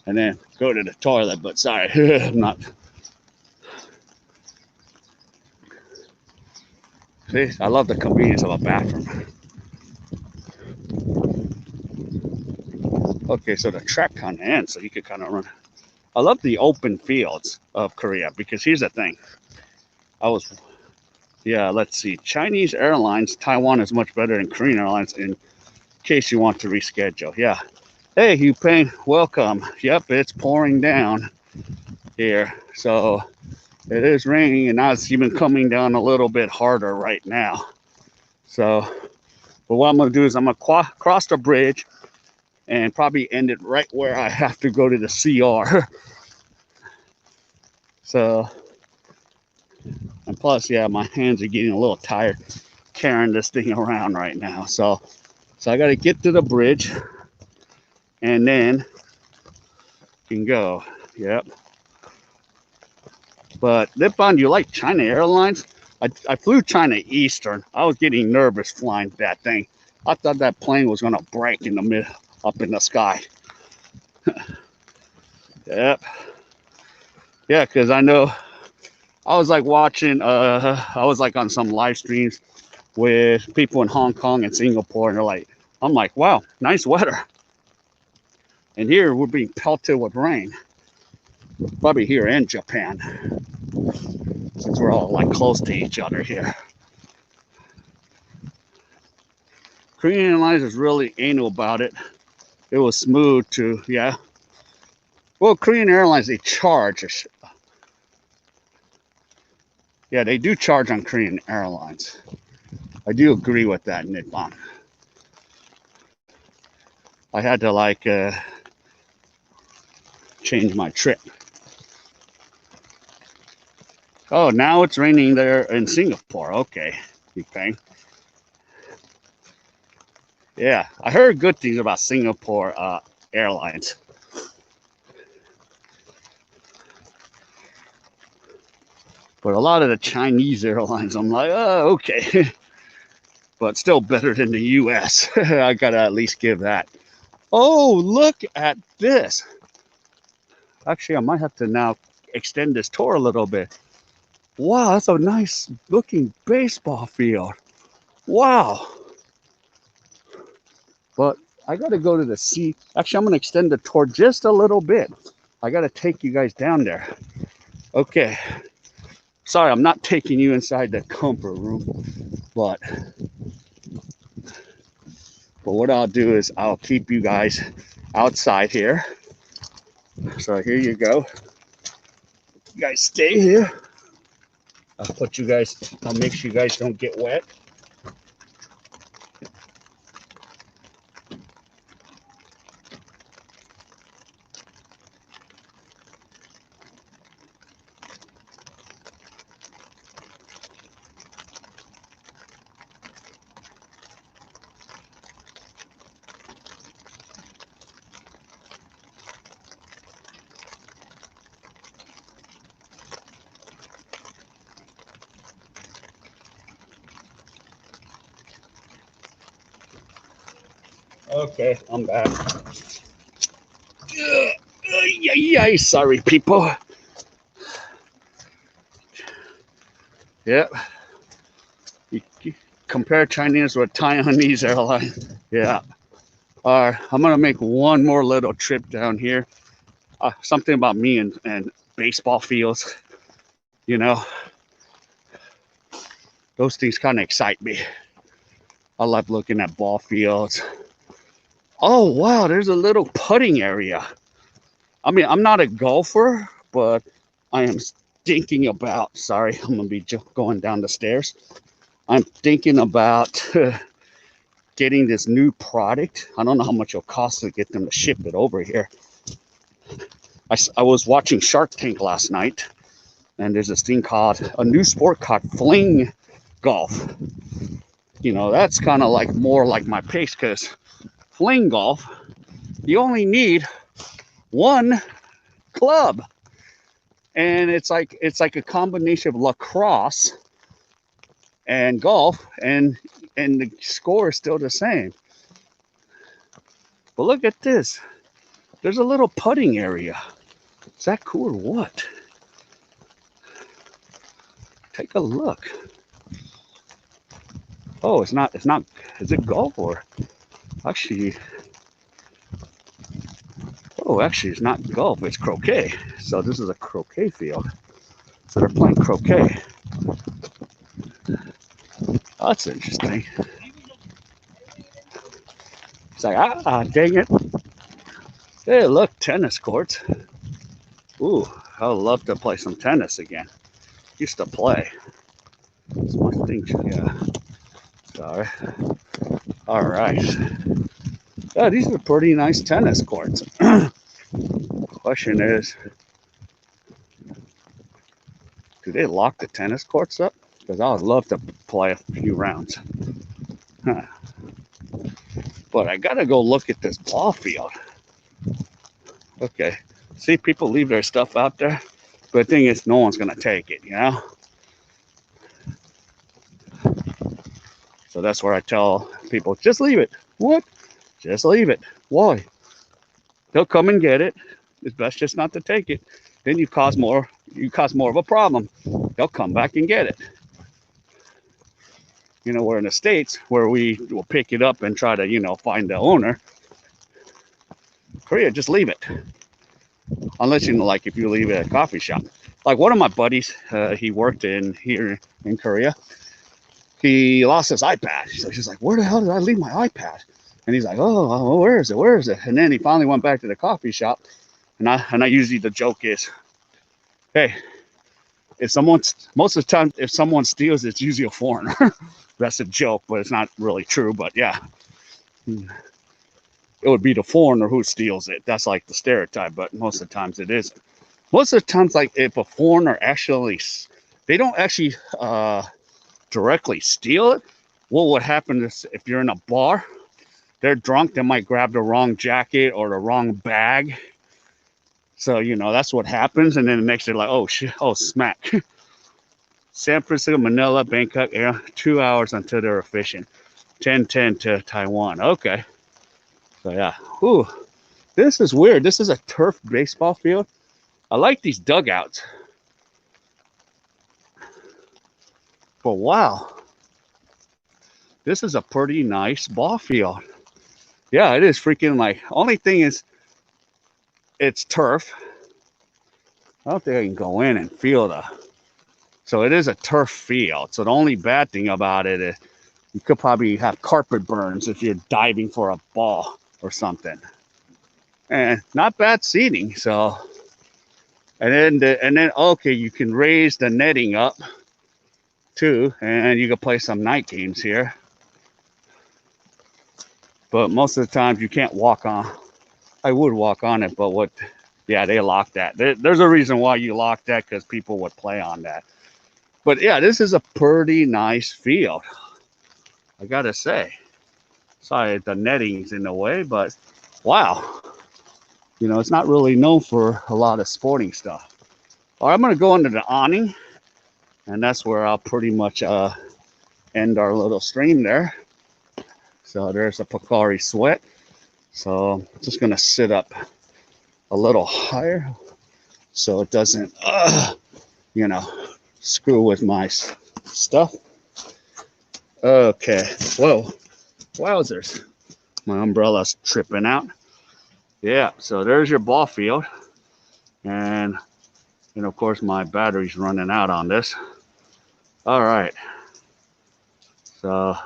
and then go to the toilet. But sorry, I'm not. See, I love the convenience of a bathroom. Okay, so the track kind of ends, so you could kind of run. I love the open fields of Korea because here's the thing. Let's see. Chinese Airlines, Taiwan is much better than Korean Airlines in case you want to reschedule. Yeah. Hey, Yupeng, welcome. Yep, it's pouring down here. So it is raining, and now it's even coming down a little bit harder right now. So, but what I'm going to do is I'm going to cross the bridge and probably end it right where I have to go to the CR. So, and plus, yeah, my hands are getting a little tired carrying this thing around right now. So I got to get to the bridge and then can go. Yep. But Nippon, you like China Airlines? I flew China Eastern. I was getting nervous flying that thing. I thought that plane was going to break in the mid up in the sky. Yep. Yeah, because I know I was like watching, I was like on some live streams with people in Hong Kong and Singapore, and I'm like, wow, nice weather. And here we're being pelted with rain. Probably here in Japan, since we're all like close to each other here. Korean Airlines is really anal about it. It was smooth too, yeah. Well, Korean Airlines, they charge. Yeah, they do charge on Korean Airlines. I do agree with that, Nippon. I had to change my trip. Oh, now it's raining there in Singapore. Okay, okay. Yeah, I heard good things about Singapore Airlines. But a lot of the Chinese airlines, I'm like, oh, okay. but still better than the US. I gotta at least give that. Oh, look at this. Actually, I might have to now extend this tour a little bit. Wow, that's a nice looking baseball field. Wow. But I gotta go to the sea. Actually, I'm gonna extend the tour just a little bit. I gotta take you guys down there. Okay. Sorry, I'm not taking you inside the comfort room, but what I'll do is I'll keep you guys outside here. So here you go. You guys stay here. I'll make sure you guys don't get wet. Okay, I'm back. Yay, sorry, people. Yep. You compare Chinese with Taiwanese airline. Yeah. All right, I'm gonna make one more little trip down here. Something about me and baseball fields. You know, those things kind of excite me. I love looking at ball fields. Oh wow, there's a little putting area. I mean, I'm not a golfer, but I am thinking about. Sorry, I'm gonna be going down the stairs. I'm thinking about getting this new product. I don't know how much it'll cost to get them to ship it over here. I was watching Shark Tank last night, and there's this thing called a new sport called fling golf. You know, that's kind of like more like my pace because fling golf, you only need one club, and it's like a combination of lacrosse and golf, and the score is still the same. But look at this. There's a little putting area. Is that cool or what? Take a look. Oh, it's not, is it golf or actually, oh, actually it's not golf, it's croquet. So this is a croquet field. So they're playing croquet. Oh, that's interesting. It's like, dang it. Hey, look, tennis courts. Ooh, I would love to play some tennis again. Used to play. It's my thing, yeah. Sorry. All right. Yeah, these are pretty nice tennis courts. Question is, do they lock the tennis courts up? Because I would love to play a few rounds. Huh. But I gotta go look at this ball field. Okay. See, people leave their stuff out there. But the thing is, no one's gonna take it, you know? So that's where I tell people, just leave it. What? Just leave it. Why? They'll come and get it. It's best just not to take it. Then you cause more of a problem. They'll come back and get it. You know, we're in the States where we will pick it up and try to, you know, find the owner. Korea, just leave it. Unless, you know, like if you leave it at a coffee shop. Like one of my buddies, he worked here in Korea. He lost his iPad. So he's like, where the hell did I leave my iPad? And he's like, oh, where is it? Where is it? And then he finally went back to the coffee shop. And I usually, the joke is, hey, if most of the time, if someone steals, it's usually a foreigner. That's a joke, but it's not really true. But yeah, it would be the foreigner who steals it. That's like the stereotype, but most of the times it is. Most of the times, like if a foreigner actually, they don't actually directly steal it. What would happen is if you're in a bar, they're drunk, they might grab the wrong jacket or the wrong bag. So, you know, that's what happens. And then the next day, like, oh, shit, oh, smack. San Francisco, Manila, Bangkok, 2 hours until they're efficient. 10-10 to Taiwan. Okay. So yeah. Ooh, this is weird. This is a turf baseball field. I like these dugouts. But wow, this is a pretty nice ball field. Yeah, it is freaking like. Only thing is, it's turf. I don't think I can go in and feel the. So it is a turf field. So the only bad thing about it is you could probably have carpet burns if you're diving for a ball or something. And not bad seating. So, and then okay, you can raise the netting up too, and you can play some night games here. But most of the times you can't walk on. I would walk on it, but what? Yeah, they locked that. There's a reason why you locked that, because people would play on that. But yeah, this is a pretty nice field, I gotta say. Sorry, the netting's in the way, but wow. You know, it's not really known for a lot of sporting stuff. All right, I'm gonna go under the awning, and that's where I'll pretty much end our little stream there. So there's a Pocari Sweat. So I'm just gonna sit up a little higher so it doesn't, you know, screw with my stuff. Okay. Whoa. Wowzers. My umbrella's tripping out. Yeah. So there's your ball field. And of course, my battery's running out on this. All right. So,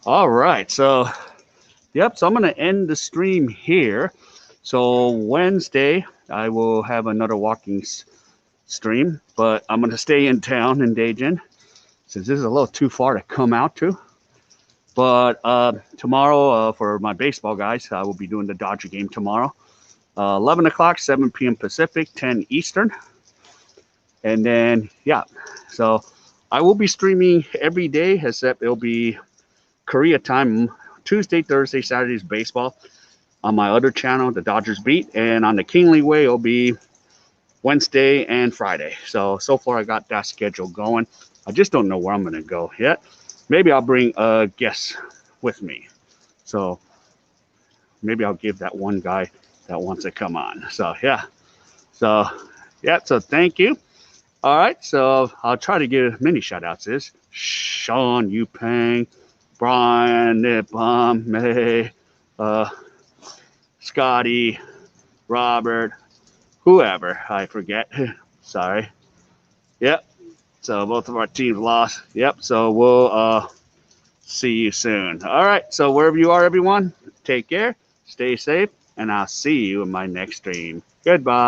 all right. So, yep. So I'm going to end the stream here. So Wednesday, I will have another walking stream, but I'm going to stay in town in Daejeon, since this is a little too far to come out to. But tomorrow, for my baseball guys, I will be doing the Dodger game tomorrow. 11 o'clock, 7 p.m. Pacific, 10 Eastern. And then, yeah, so I will be streaming every day, except it'll be Korea time, Tuesday, Thursday, Saturday's baseball on my other channel, the Dodgers Beat. And on the Kingly Way, it'll be Wednesday and Friday. So far I got that schedule going. I just don't know where I'm going to go yet. Maybe I'll bring a guest with me. So maybe I'll give that one guy that wants to come on. So yeah. So yeah, so thank you. All right, so I'll try to give many shout outs. Is Sean, Yupang, Brian, Nippon, May, Scotty, Robert, whoever I forget. Sorry. Yep. So both of our teams lost. Yep. So we'll see you soon. All right. So wherever you are, everyone, take care, stay safe, and I'll see you in my next stream. Goodbye.